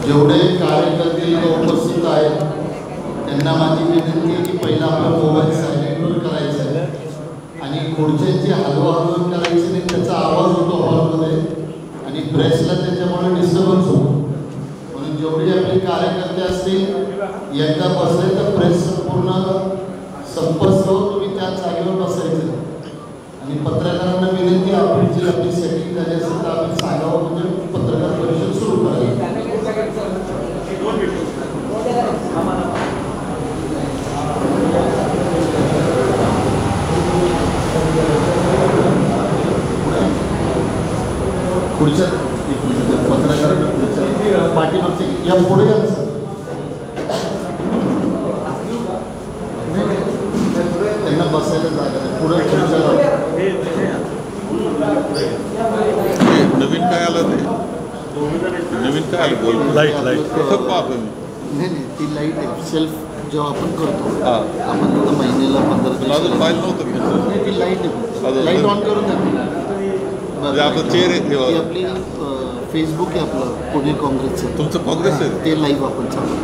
जेवढे कार्यकर्ते उपस्थित आहेत त्यांना माझी विनंती आहे की पहिला आपला मोबाईल सायलेंटवर करायचा आहे आणि पुढच्यांची हलवाहलव करायची नाही, त्याचा आवाज होतो हॉलमध्ये आणि प्रेसला त्याच्यामुळे डिस्टर्बन्स होतो. म्हणून जेवढे आपले कार्यकर्ते असतील एकदा बसले तर प्रेस संपूर्ण संपर्क तुम्ही त्या जागेवर बसायचं आणि पत्रकारांना विनंती आपण जी आपली सेटिंग झाली असेल तर आपण सांगावं म्हणजे पत्रकार परिषद सुरू करायची. पुढच्या पत्रकारांना पुढच्या पाठीमागचे या पुढे या सर. त्यांना बसायला जागा नाही पुढे पुढच्या नवीन काय आलं ते नवीन काय आलं बोल लाईट कुठं पाहतो नाही ती लाईट आहे सेल्फ जेव्हा आपण करतो आपण आता महिन्याला 15 अजून पाहिलं नव्हतं नाही ती लाईट आहे लाईट ऑन करून द्या. आपलं चेअर आहे आपली फेसबुक आहे आपलं पुणे काँग्रेसचं तुमचं काँग्रेस आहे ते लाईव्ह आपण चालू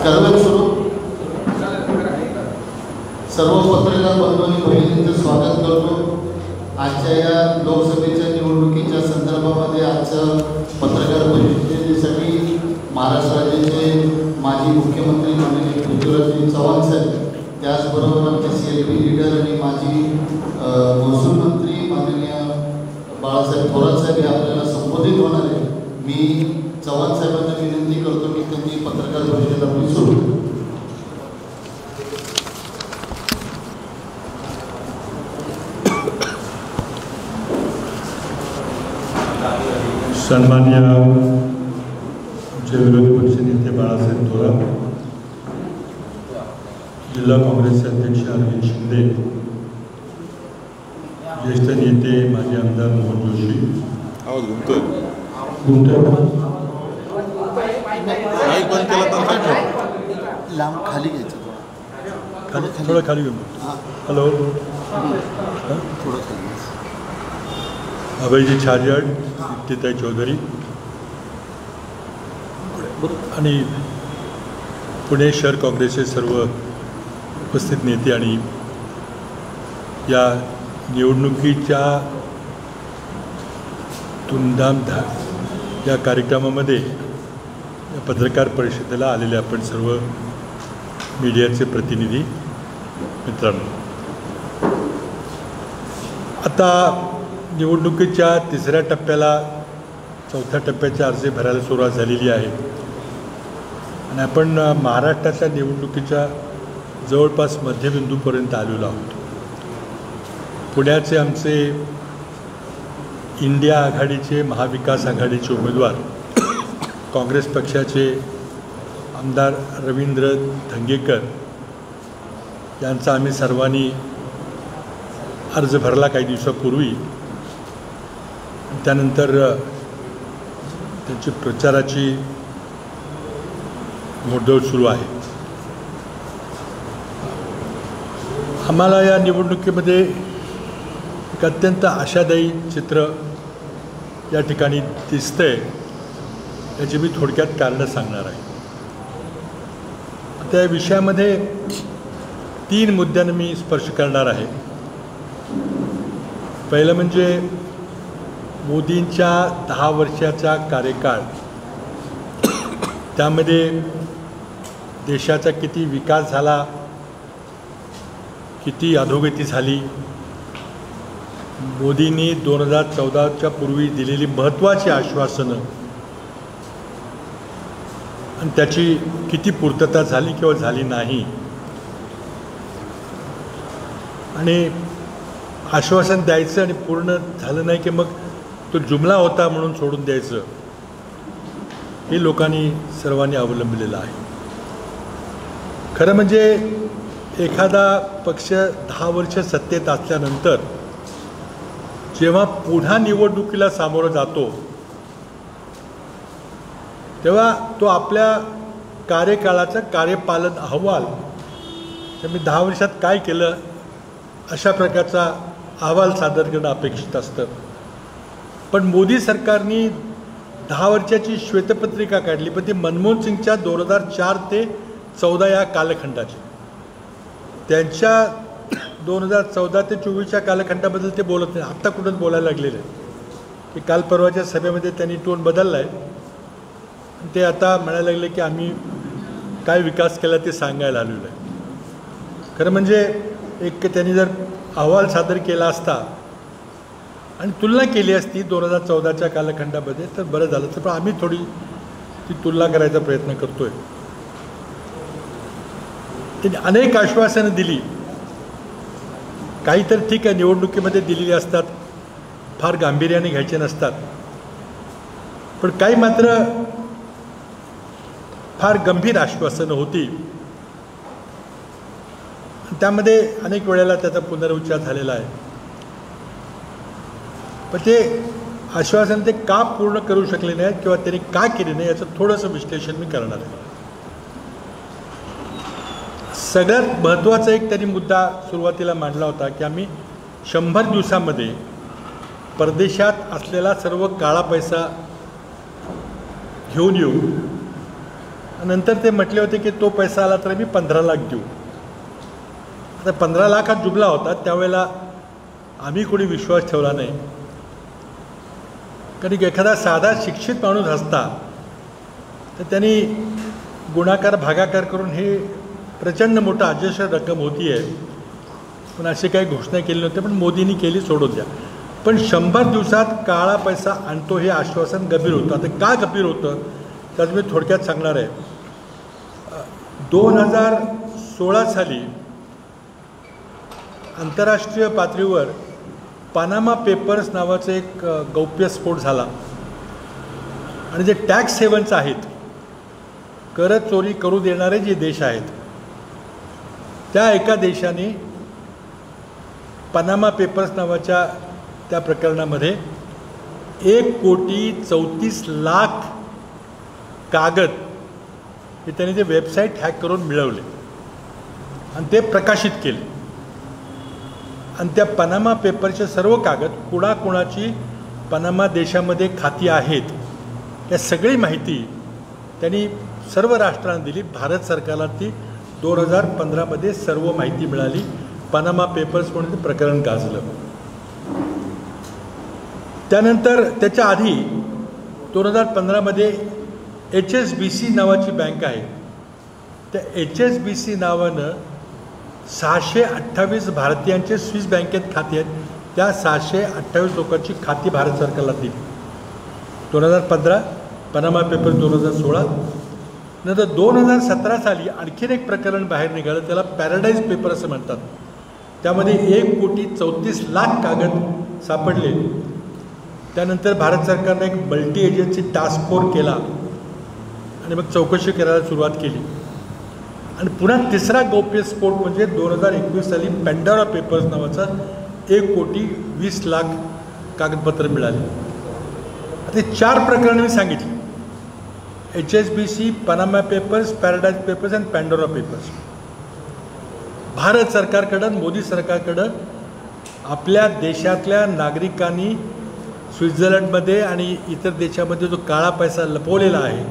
करायला सुरू. सर्व पत्रकार बंधू आणि बहिणींचं स्वागत करतो. आजच्या या लोकसभेच्या निवडणुकीच्या संदर्भामध्ये आजचं पत्रकार परिषदेसाठी महाराष्ट्र राज्याचे माजी मुख्यमंत्री माननीय पृथ्वीराज चव्हाण साहेब, त्याचबरोबर आमचे CLP लीडर आणि माजी महसूल मंत्री माननीय बाळासाहेब थोरात साहेब हे आपल्याला संबोधित होणार आहे. मी चव्हाण साहेबांना विनंती करतो की त्यांनी पत्रकार परिषद आपली सुरू. सन्मान्य विरोधी पक्षनेते बाळासाहेब थोरात, जिल्हा काँग्रेसचे अध्यक्ष अरविंद शिंदे, ज्येष्ठ नेते माजी आमदार मोहन जोशी, आवाज घुमतोय बंद केला तर लांब खाली घ्यायचं थोडं खाली घेऊन. हॅलो, थोडं खाली अभयजी छाजड, दीप्तीताई चौधरी आणि पुणे शहर काँग्रेसचे सर्व उपस्थित नेते आणि या निवडणुकीच्या धूमधाम या कार्यक्रमामध्ये या पत्रकार परिषदेला आलेले आपण सर्व मीडियाचे प्रतिनिधी मित्रांनो, आता निवडणुकीच्या तिसऱ्या टप्प्याला चौथ्या टप्प्याच्या अर्ज भरायला सुरुवात झालेली आहे आणि आपण महाराष्ट्रातल्या निवडणुकीच्या जवळपास मध्यबिंदूपर्यंत आलेलो आहोत. पुण्याचे आमचे इंडिया आघाडीचे महाविकास आघाडीचे उमेदवार काँग्रेस पक्षाचे आमदार रवींद्र धंगेकर यांचा आम्ही सर्वांनी अर्ज भरला काही दिवसापूर्वी. त्यानंतर त्यांची प्रचाराची घोडदौड सुरू आहे. आम्हाला या निवडणुकीमध्ये एक अत्यंत आशादायी चित्र या ठिकाणी दिसतंय. याची मी थोडक्यात कारणं सांगणार आहे. त्या विषयामध्ये 3 मुद्द्यांना मी स्पर्श करणार आहे. पहिलं म्हणजे मोदींच्या 10 वर्षाचा कार्यकाळ, त्यामध्ये देशाचा किती विकास झाला, किती अधोगती झाली, मोदींनी 2014च्या पूर्वी दिलेली महत्त्वाची आश्वासनं आणि त्याची किती पूर्तता झाली किंवा झाली नाही, आणि आश्वासन द्यायचं आणि पूर्ण झालं नाही की मग तो जुमला होता म्हणून सोडून द्यायचं, हे लोकांनी सर्वांनी अवलंबलेलं आहे. खरं म्हणजे एखादा पक्ष 10 वर्ष सत्तेत असल्यानंतर जेव्हा पुन्हा निवडणुकीला सामोरं जातो तेव्हा तो आपल्या कार्यकाळाचा कार्यपालन अहवाल, मी 10 वर्षात काय केलं अशा प्रकारचा अहवाल सादर करणं अपेक्षित असतं. पण मोदी सरकारने 10 वर्षाची श्वेतपत्रिका काढली, पण ती मनमोहन सिंगच्या 2004 ते 14 या कालखंडाची. त्यांच्या 2014 ते 24च्या कालखंडाबद्दल ते बोलत नाही. आत्ता कुठंच बोलायला लागलेलं आहे की काल परवाच्या सभेमध्ये त्यांनी टोन बदलला आहे. ते आता म्हणायला लागले की आम्ही काय विकास केला ते सांगायला आलेलो आहे. खरं म्हणजे एक त्यांनी जर अहवाल सादर केला असता आणि तुलना केली असती 2014च्या कालखंडामध्ये तर बरं झालं. तर पण आम्ही थोडी ती तुलना करायचा प्रयत्न करतोय. त्यांनी अनेक आश्वासनं दिली. काही तर ठीक आहे, निवडणुकीमध्ये दिलेली असतात, फार गांभीर्याने घ्यायचे नसतात. पण काही मात्र फार गंभीर आश्वासनं होती. त्यामध्ये अनेक वेळेला त्याचा पुनरुच्चार झालेला आहे. पण ते आश्वासन ते का पूर्ण करू शकले नाहीत किंवा त्यांनी का केले नाही याचं थोडंसं विश्लेषण मी करणार आहे. सगळ्यात महत्त्वाचा एक त्यांनी मुद्दा सुरुवातीला मांडला होता की आम्ही 100 दिवसामध्ये परदेशात असलेला सर्व काळा पैसा घेऊन येऊ. नंतर ते म्हटले होते की तो पैसा आला तर आम्ही 15 लाख देऊ. आता 15 लाख हा जुमला होता. त्यावेळेला आम्ही कोणी विश्वास ठेवला नाही. कारण एखादा साधा शिक्षित माणूस असता तर त्यांनी गुणाकार भागाकार करून हे प्रचंड मोठं अजस्र रक्कम होती आहे. पण अशी काही घोषणा केली नव्हती, पण मोदींनी केली, सोडून द्या. पण 100 दिवसात काळा पैसा आणतो हे आश्वासन गंभीर होतं. आता का गंभीर होतं तर मी थोडक्यात सांगणार आहे. 2016 साली आंतरराष्ट्रीय पातळीवर पानामा पेपर्स नावाचं एक गौप्यस्फोट झाला. आणि जे टॅक्स हेवन्स आहेत, कर चोरी करू देणारे जे देश आहेत, त्या एका देशाने पानामा पेपर्स नावाच्या त्या प्रकरणामध्ये 1,34,00,000 कागद हे त्यांनी ते वेबसाईट हॅक करून मिळवले आणि ते प्रकाशित केले. आणि त्या पनामा पेपरचे सर्व कागद कुणाकुणाची पनामा देशामध्ये खाती आहेत या सगळी माहिती त्यांनी सर्व राष्ट्रांना दिली. भारत सरकारला ती 2015मध्ये सर्व माहिती मिळाली. पनामा पेपर्स म्हणून ते प्रकरण गाजलं. त्यानंतर त्याच्या आधी 2015मध्ये HSBC नावाची बँक आहे. त्या HSBC नावानं 628 भारतीयांचे स्विस बँकेत खाते आहेत. त्या 628 लोकांची खाती भारत सरकारला दिली. 2015 पनामा पेपर 2016. नंतर 2017 साली आणखीन एक प्रकरण बाहेर निघालं, त्याला पॅराडाईज पेपर असं म्हणतात. त्यामध्ये 1,34,00,000 कागद सापडले. त्यानंतर भारत सरकारने एक मल्टी एजन्सी टास्क फोर्स केला आणि मग चौकशी करायला सुरुवात केली. आणि पुन्हा तिसरा गौप्यस्फोट म्हणजे 2021 साली पॅन्डोरा पेपर्स नावाचा 1,20,00,000 कागदपत्र मिळाले. आता 4 प्रकरणं मी सांगितली. HSBC, Panama papers, paradise papers आणि पॅन्डोरा पेपर्स. भारत सरकारकडं, मोदी सरकारकडं आपल्या देशातल्या नागरिकांनी स्वित्झर्लंडमध्ये आणि इतर देशामध्ये जो काळा पैसा लपवलेला आहे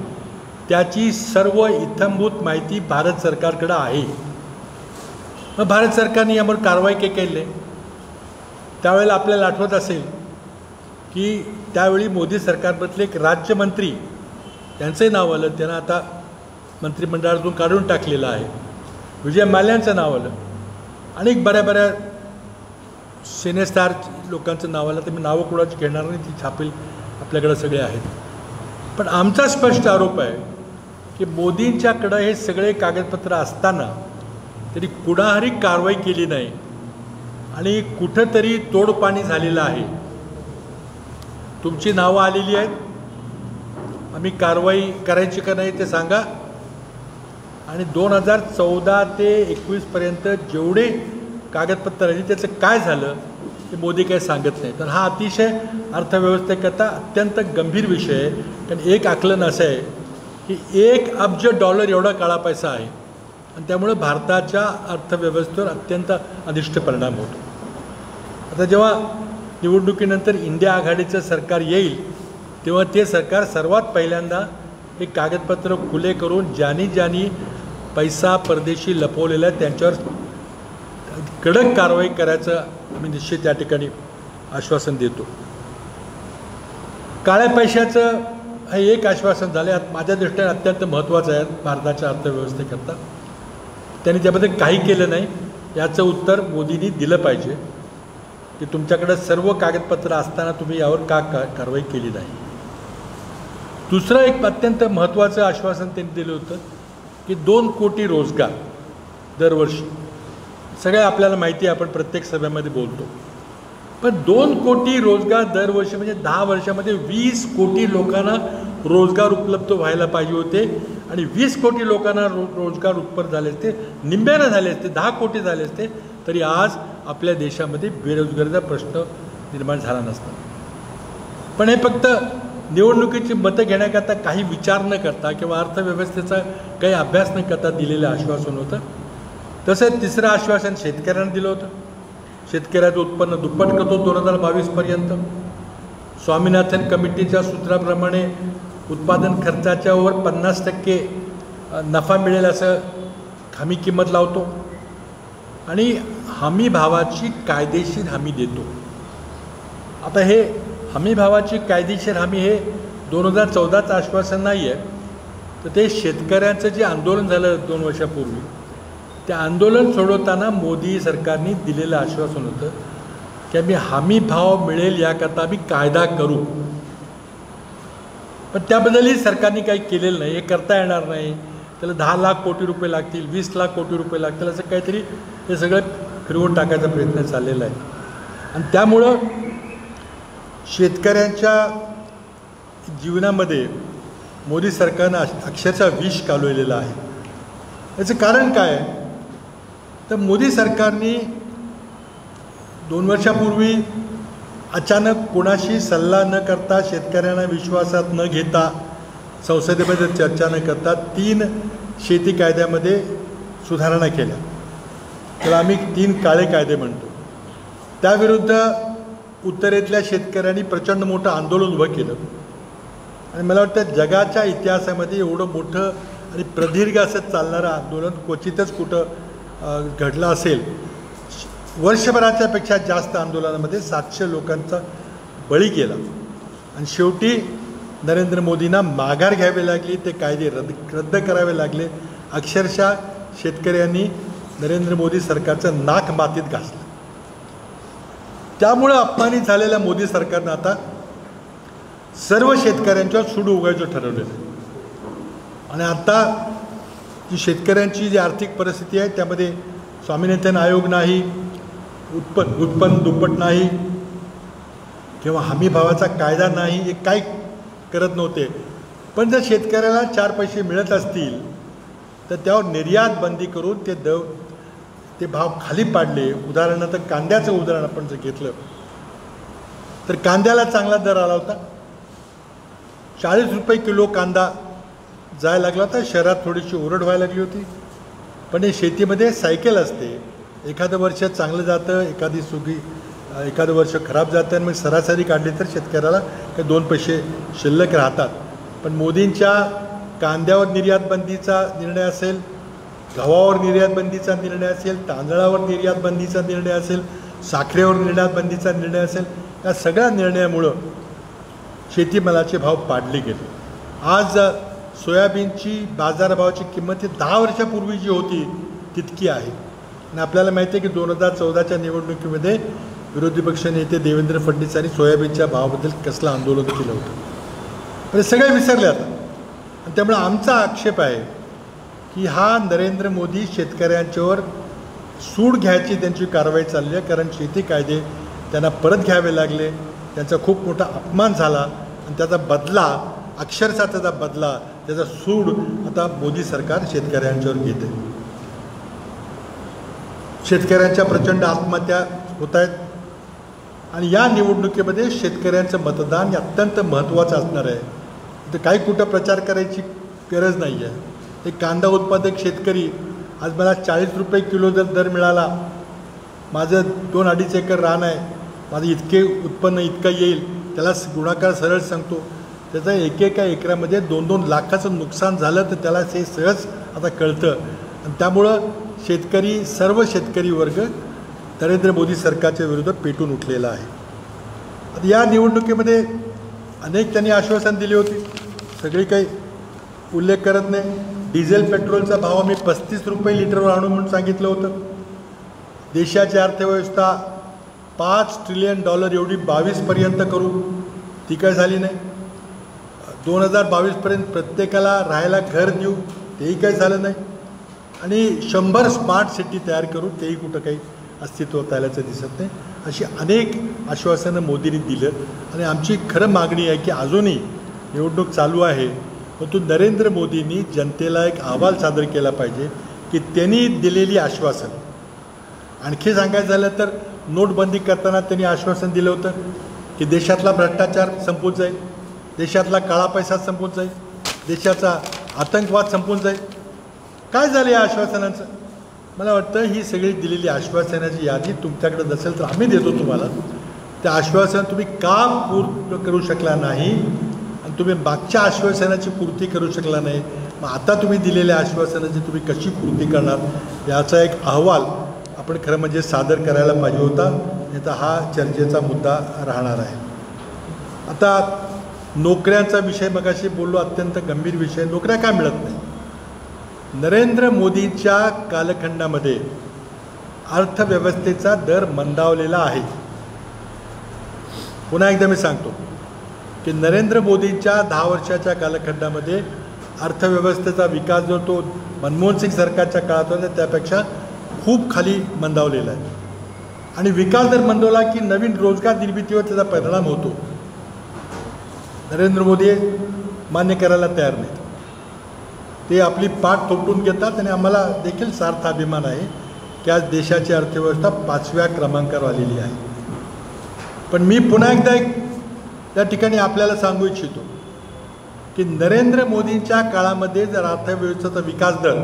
त्याची सर्व इत्थंभूत माहिती भारत सरकारकडं आहे. मग भारत सरकारने यावर कारवाई केली आहे. त्यावेळेला आपल्याला आठवत असेल की त्यावेळी मोदी सरकारमधले एक राज्यमंत्री, त्यांचंही नाव आलं, त्यांना आता मंत्रिमंडळातून काढून टाकलेलं आहे, विजय माल्यांचं नाव आलं, आणि बऱ्या सिनेस्टार लोकांचं नाव आलं. तर मी नावं कुणाची घेणार नाही, ती छापील आपल्याकडं सगळे आहेत. पण आमचा स्पष्ट आरोप आहे की मोदींच्याकडं हे सगळे कागदपत्र असताना तरी कुणाहारी कारवाई केली नाही आणि कुठंतरी तोडपाणी झालेलं आहे. तुमची नावं आलेली आहेत, आम्ही कारवाई करायची का नाही ते सांगा. आणि 2014 ते 21पर्यंत जेवढे कागदपत्र आली त्याचं काय झालं ते मोदी काही सांगत नाही. तर हा अतिशय अर्थव्यवस्थेकरता अत्यंत गंभीर विषय आहे. कारण एक आकलन असं आहे की $1 अब्ज एवढा काळा पैसा आहे आणि त्यामुळे भारताच्या अर्थव्यवस्थेवर अत्यंत अनिष्ट परिणाम होतो. आता जेव्हा निवडणुकीनंतर इंडिया आघाडीचं सरकार येईल तेव्हा ते सरकार सर्वात पहिल्यांदा हे कागदपत्र खुले करून ज्यांनी पैसा परदेशी लपवलेला आहे त्यांच्यावर कडक कारवाई करायचं आम्ही निश्चित त्या ठिकाणी आश्वासन देतो. काळ्या पैशाचं हे एक आश्वासन झाले माझ्या दृष्टीने अत्यंत महत्त्वाचं आहे भारताच्या अर्थव्यवस्थेकरता. त्यांनी त्याबद्दल काही केलं नाही. याचं उत्तर मोदींनी दिलं पाहिजे की तुमच्याकडं सर्व कागदपत्र असताना तुम्ही यावर का कारवाई केली नाही. दुसरं एक अत्यंत महत्त्वाचं आश्वासन त्यांनी दिलं होतं की 2 कोटी रोजगार दरवर्षी. सगळ्या आपल्याला माहिती आहे, आपण प्रत्येक सभेमध्ये बोलतो. पण 2 कोटी रोजगार दरवर्षी म्हणजे 10 वर्षामध्ये 20 कोटी लोकांना रोजगार उपलब्ध व्हायला पाहिजे होते. आणि 20 कोटी लोकांना रोजगार उत्पन्न झाले असते, निम्म्यानं झाले असते, 10 कोटी झाले असते, तरी आज आपल्या देशामध्ये बेरोजगारीचा प्रश्न निर्माण झाला नसता. पण हे फक्त निवडणुकीची मतं घेण्याकरता काही विचार न करता किंवा अर्थव्यवस्थेचा काही अभ्यास न करता दिलेलं आश्वासन होतं. तसंच तिसरं आश्वासन शेतकऱ्यांना दिलं होतं. शेतकऱ्याचं उत्पन्न दुप्पट करतो 2022पर्यंत. स्वामीनाथन कमिटीच्या सूत्राप्रमाणे उत्पादन खर्चाच्या वर 50% नफा मिळेल असं हमी किंमत लावतो आणि हमी भावाची कायदेशीर हमी देतो. आता हे हमी भावाची कायदेशीर हमी हे 2014चं आश्वासन नाही आहे, तर ते शेतकऱ्यांचं जे आंदोलन झालं 2 वर्षापूर्वी, ते आंदोलन सोडवताना मोदी सरकारने दिलेलं आश्वासन होतं की आम्ही हमी भाव मिळेल याकरता आम्ही कायदा करू. पण त्याबद्दलही सरकारने काही केलेलं नाही. हे करता येणार नाही, त्याला 10 लाख कोटी रुपये लागतील, 20 लाख कोटी रुपये लागतील, असं काहीतरी हे सगळं फिरवून टाकायचा प्रयत्न चाललेला आहे. आणि त्यामुळं शेतकऱ्यांच्या जीवनामध्ये मोदी सरकारनं अक्षरशः विष कालवलेलं आहे. याचं कारण काय आहे? तर मोदी सरकारने 2 वर्षापूर्वी अचानक कोणाशी सल्ला न करता, शेतकऱ्यांना विश्वासात न घेता, संसदेमध्ये चर्चा न करता 3 शेती कायद्यामध्ये सुधारणा केल्या. त्याला आम्ही 3 काळे कायदे म्हणतो. त्याविरुद्ध उत्तरेतल्या शेतकऱ्यांनी प्रचंड मोठं आंदोलन उभं केलं. आणि मला वाटतं जगाच्या इतिहासामध्ये एवढं मोठं आणि प्रदीर्घ असं चालणारं आंदोलन क्वचितच कुठं घडलं असेल. वर्षभराच्यापेक्षा जास्त आंदोलनामध्ये 700 लोकांचा बळी गेला. आणि शेवटी नरेंद्र मोदींना माघार घ्यावी लागली, ते कायदे रद्द करावे लागले. अक्षरशः शेतकऱ्यांनी नरेंद्र मोदी सरकारचं नाक मातीत घासलं. त्यामुळं अपमानित झालेल्या मोदी सरकारनं आता सर्व शेतकऱ्यांच्यावर सूड उगायचं ठरवलेलं आहे. आणि आता जी शेतकऱ्यांची जी आर्थिक परिस्थिती आहे त्यामध्ये स्वामीनाथन आयोग नाही, उत्पन्न दुप्पट नाही किंवा हमी भावाचा कायदा नाही, हे काय करत नव्हते. पण जर शेतकऱ्याला 4 पैसे मिळत असतील तर त्यावर निर्यात बंदी करून ते भाव खाली पाडले. उदाहरणार्थ कांद्याचं उदाहरण आपण जर घेतलं तर कांद्याला चांगला दर आला होता. 40 रुपये किलो कांदा जायला लागला होता. शहरात थोडीशी ओरड व्हायला लागली होती. पण हे शेतीमध्ये सायकल असते. एखादं वर्ष चांगलं जातं, एखादं वर्ष खराब जातं आणि मग सरासरी काढली तर शेतकऱ्याला काही 2 पैसे शिल्लक राहतात. पण मोदींच्या कांद्यावर निर्यात बंदीचा निर्णय असेल, गव्हावर निर्यात बंदीचा निर्णय असेल, तांदळावर निर्यात बंदीचा निर्णय असेल, साखरेवर निर्यात बंदीचा निर्णय असेल, या सगळ्या निर्णयामुळं शेतीमालाचे भाव पाडले गेले. आज सोयाबीनची बाजारभावाची किंमत ही 10 वर्षापूर्वी जी होती तितकी आहे. आणि आपल्याला माहिती आहे की 2014च्या निवडणुकीमध्ये विरोधी पक्ष नेते देवेंद्र फडणवीसांनी सोयाबीनच्या भावाबद्दल कसलं आंदोलन केलं होतं. पण हे सगळे विसरले आता. आणि त्यामुळे आमचा आक्षेप आहे की हा नरेंद्र मोदी शेतकऱ्यांच्यावर सूड घ्यायची त्यांची कारवाई चालली आहे. कारण शेती कायदे त्यांना परत घ्यावे लागले, त्यांचा खूप मोठा अपमान झाला आणि त्याचा बदला, अक्षरशः त्याचा बदला, त्याचा सूड आता मोदी सरकार शेतकऱ्यांच्यावर घेते. शेतकऱ्यांच्या प्रचंड आत्महत्या होत आहेत आणि या निवडणुकीमध्ये शेतकऱ्यांचं मतदान हे अत्यंत महत्त्वाचं असणार आहे. तर काही कुठं प्रचार करायची गरज नाही आहे. एक कांदा उत्पादक शेतकरी, आज मला 40 रुपये किलो जर दर मिळाला, माझं 2-2.5 एकर रान आहे, माझं इतके उत्पन्न इतकं येईल, त्याला गुणाकार सरळ सांगतो त्याचं एकेका एकरामध्ये 2-2 लाखाचं नुकसान झालं तर त्याला ते सहज आता कळतं. आणि त्यामुळं सर्व शेतकरी वर्ग नरेंद्र मोदी सरकारच्या विरोधात पेटून उठलेला आहे. आता या निवडणुकीमध्ये अनेक त्यांनी आश्वासन दिली होती, सगळी काही उल्लेख करत नाही. डिझेल पेट्रोलचा भाव आम्ही 35 रुपये लिटरवर आणू म्हणून सांगितलं होतं. देशाची अर्थव्यवस्था $5 ट्रिलियन एवढी 22पर्यंत करू, ती काय झाली नाही. 2022पर्यंत प्रत्येकाला राहायला घर देऊ, तेही काही झालं नाही. आणि 100 स्मार्ट सिटी तयार करू, तेही कुठं काही अस्तित्वात आल्याचं दिसत नाही. अशी अनेक आश्वासनं मोदींनी दिलं. आणि आमची खरं मागणी आहे की अजूनही निवडणूक चालू आहे, परंतु नरेंद्र मोदींनी जनतेला एक अहवाल सादर केला पाहिजे की त्यांनी दिलेली आश्वासन. आणखी सांगायचं झालं तर नोटबंदी करताना त्यांनी आश्वासन दिलं होतं की देशातला भ्रष्टाचार संपून जाईल, देशातला काळा पैसा संपून जाईल, देशाचा आतंकवाद संपून जाईल. काय झालं या आश्वासनांचं? मला वाटतं ही सगळी दिलेली आश्वासनाची यादी तुमच्याकडे नसेल तर आम्ही देतो तुम्हाला. त्या आश्वासन तुम्ही का पूर्ण करू शकला नाही आणि तुम्ही मागच्या आश्वासनाची पूर्ती करू शकला नाही, मग आता तुम्ही दिलेल्या आश्वासनाची तुम्ही कशी पूर्ती करणार याचा एक अहवाल आपण खरं म्हणजे सादर करायला पाहिजे होता. नाही तर हा चर्चेचा मुद्दा राहणार आहे. आता नोकऱ्यांचा विषय मगाशी बोललो, अत्यंत गंभीर विषय. नोकऱ्या का मिळत नाही? नरेंद्र मोदींच्या कालखंडामध्ये अर्थव्यवस्थेचा दर मंदावलेला आहे. पुन्हा एकदा मी सांगतो की नरेंद्र मोदींच्या 10 वर्षाच्या कालखंडामध्ये अर्थव्यवस्थेचा विकास जो तो मनमोहन सिंग सरकारच्या काळात होता त्यापेक्षा खूप खाली मंदावलेला आहे. आणि विकास दर मंदावला की नवीन रोजगार निर्मितीवर त्याचा परिणाम होतो. नरेंद्र मोदी मान्य करायला तयार नाहीत. ते आपली पाठ थोपटून घेतात. आणि आम्हाला देखील सार्थ अभिमान आहे की आज देशाची अर्थव्यवस्था 5व्या क्रमांकावर आलेली आहे. पण मी पुन्हा एकदा त्या ठिकाणी आपल्याला सांगू इच्छितो की नरेंद्र मोदींच्या काळामध्ये जर अर्थव्यवस्थेचा विकास दर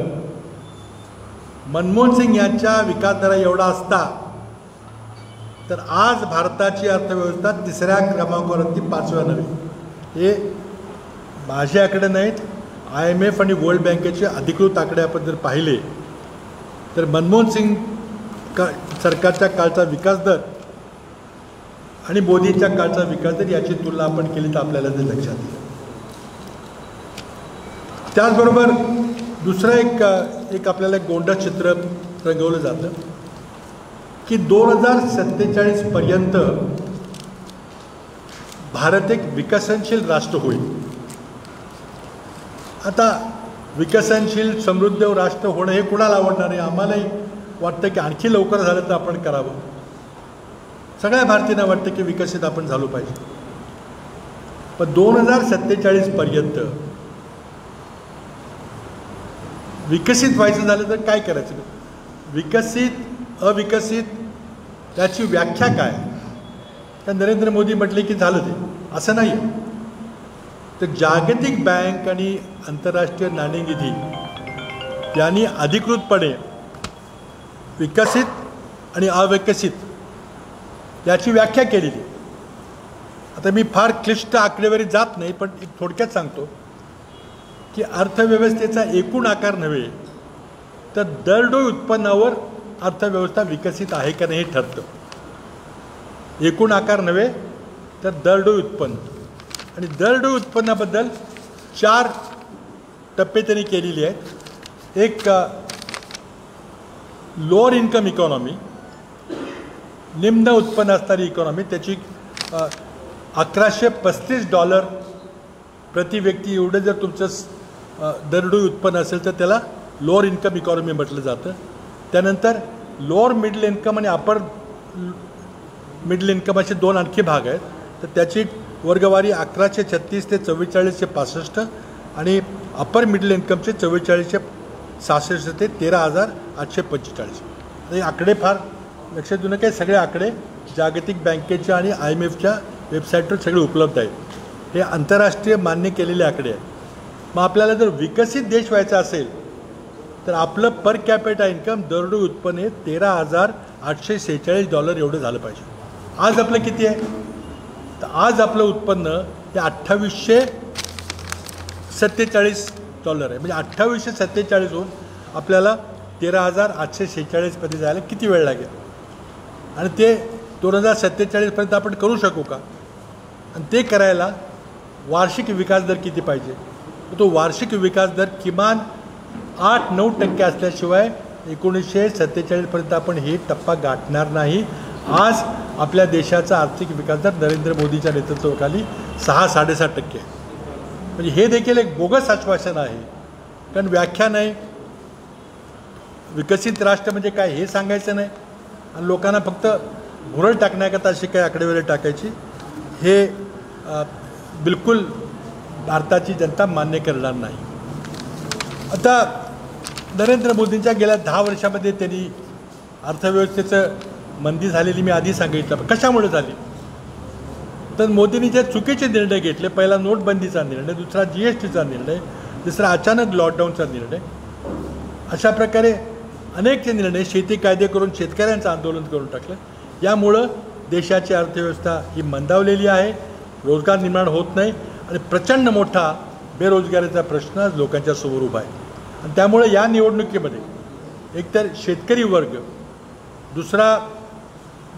मनमोहन सिंग यांच्या विकास दरा एवढा असता तर आज भारताची अर्थव्यवस्था 3ऱ्या क्रमांकावरती 5व्या नव्हे. हे माझे आकडे नाहीत, IMF आणि वर्ल्ड बँकेचे अधिकृत आकडे आपण जर पाहिले तर मनमोहन सिंग सरकारच्या काळचा विकास दर आणि मोदींच्या काळचा विकास दर याची तुलना आपण केली तर आपल्याला ते लक्षात येईल. त्याचबरोबर दुसरं एक आपल्याला गोंडस चित्र रंगवलं जातं की 2047पर्यंत भारत एक विकसनशील राष्ट्र होईल. आता विकसनशील समृद्ध राष्ट्र होणं हे कुणाला आवडणार आहे? आम्हालाही वाटतं की आणखी लवकर झालं तर आपण करावं. सगळ्या भारतीयांना वाटतं की विकसित आपण झालो पाहिजे. पण 2047पर्यंत विकसित व्हायचं झालं तर काय करायचं? विकसित अविकसित त्याची व्याख्या काय? तर नरेंद्र मोदी म्हटले की झालं ते, असं नाही. तर जागतिक बँक आणि आंतरराष्ट्रीय नाणेनिधी यांनी अधिकृतपणे विकसित आणि अविकसित याची व्याख्या केलेली. आता मी फार क्लिष्ट आकडेवारी जात नाही, पण एक थोडक्यात सांगतो की अर्थव्यवस्थेचा एकूण आकार नव्हे तर दरडोई उत्पन्नावर अर्थव्यवस्था विकसित आहे का नाही हे ठरतं. एकूण आकार नव्हे तर दरडोई उत्पन्न. आणि दरडोई उत्पन्नाबद्दल 4 टप्पे त्यांनी केलेले आहेत. एक लोअर इन्कम इकॉनॉमी, निम्न उत्पन्न असणारी इकॉनॉमी, त्याची $1135 प्रति व्यक्ती एवढं जर तुमचं दरडोई उत्पन्न असेल तर त्याला लोअर इन्कम इकॉनॉमी म्हटलं जातं. त्यानंतर लोअर मिडल इन्कम आणि अपर मिडल इन्कम असे 2 आणखी भाग आहेत. तर त्याची वर्गवारी 1136 ते 4465 आणि अपर मिडल इन्कमचे 4466 ते 13845. हे आकडे फार लक्षात देऊ नका. सगळे आकडे जागतिक बँकेच्या आणि IMFच्या वेबसाईटवर सगळे उपलब्ध आहेत. हे आंतरराष्ट्रीय मान्य केलेले आकडे आहेत. मग आपल्याला जर विकसित देश व्हायचा असेल तर आपलं पर कॅपिटा इन्कम दरडोई उत्पन्न हे $13,846 एवढं झालं पाहिजे. आज आपलं किती आहे? तर आज आपलं उत्पन्न ते $2847 आहे. म्हणजे 2847 होऊन आपल्याला 13,846 जायला किती वेळ लागेल आणि ते 2047 आपण करू शकू का? आणि ते करायला वार्षिक विकास दर किती पाहिजे? तो वार्षिक विकास दर किमान 8-9% असल्याशिवाय 1947 आपण हे टप्पा गाठणार नाही. आज आपल्या देशाचा आर्थिक विकास दर नरेंद्र मोदीच्या नेतृत्वाखाली 6-7.5% आहे. म्हणजे हे देखील एक बोगस आश्वासन आहे. कारण व्याख्या नाही, विकसित राष्ट्र म्हणजे काय हे सांगायचं नाही आणि लोकांना फक्त भुरळ टाकण्याकरता अशी काही आकडेवारी टाकायची, हे बिलकुल भारताची जनता मान्य करणार नाही. आता नरेंद्र मोदींच्या गेल्या 10 वर्षामध्ये त्यांनी अर्थव्यवस्थेचं मंदी झालेली मी आधी सांगितलं. कशामुळे झाली? तर मोदींनी जे चुकीचे निर्णय घेतले, पहिला नोटबंदीचा निर्णय, दुसरा GSTचा निर्णय, तिसरा अचानक लॉकडाऊनचा निर्णय, अशा प्रकारे अनेक निर्णय, शेती कायदे करून शेतकऱ्यांचं आंदोलन करून टाकलं. यामुळं देशाची अर्थव्यवस्था ही मंदावलेली आहे, रोजगार निर्माण होत नाही आणि प्रचंड मोठा बेरोजगारीचा प्रश्न लोकांच्या समोर उभा आहे. आणि त्यामुळे या निवडणुकीमध्ये एकतर शेतकरी वर्ग, दुसरा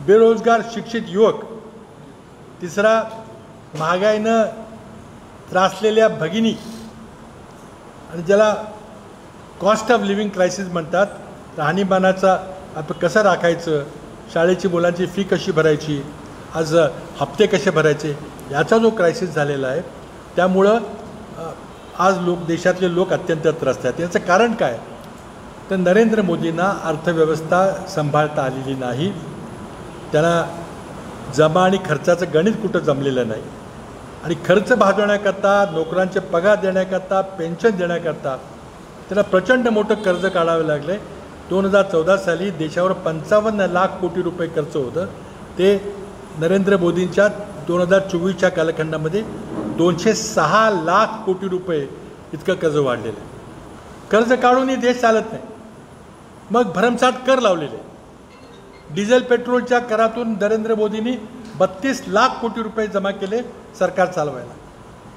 बेरोजगार शिक्षित युवक, तिसरा महागाईनं त्रासलेल्या भगिनी आणि ज्याला कॉस्ट ऑफ लिव्हिंग क्रायसिस म्हणतात, राहणीमानाचा आपण कसं राखायचं, शाळेची मुलांची फी कशी भरायची, आज हप्ते कसे भरायचे, याचा जो क्रायसिस झालेला आहे. त्यामुळं आज देशातले लोक अत्यंत त्रस्त आहेत. याचं कारण काय? तर नरेंद्र मोदींना अर्थव्यवस्था सांभाळता आलेली नाही. त्यांना जमा आणि खर्चाचं गणित कुठं जमलेलं नाही आणि खर्च भागवण्याकरता, नोकरांचे पगार देण्याकरता, पेन्शन देण्याकरता त्याला प्रचंड मोठं कर्ज काढावं लागलं. 2014 साली देशावर 55 लाख कोटी रुपये खर्च होतं. ते नरेंद्र मोदींच्या 2024च्या कालखंडामध्ये 206 लाख कोटी रुपये इतकं कर्ज वाढलेलं आहे. कर्ज काढूनही देश चालत नाही. मग भरमसाठ कर लावलेले. डिझेल पेट्रोलच्या करातून नरेंद्र मोदींनी 32 लाख कोटी रुपये जमा केले सरकार चालवायला.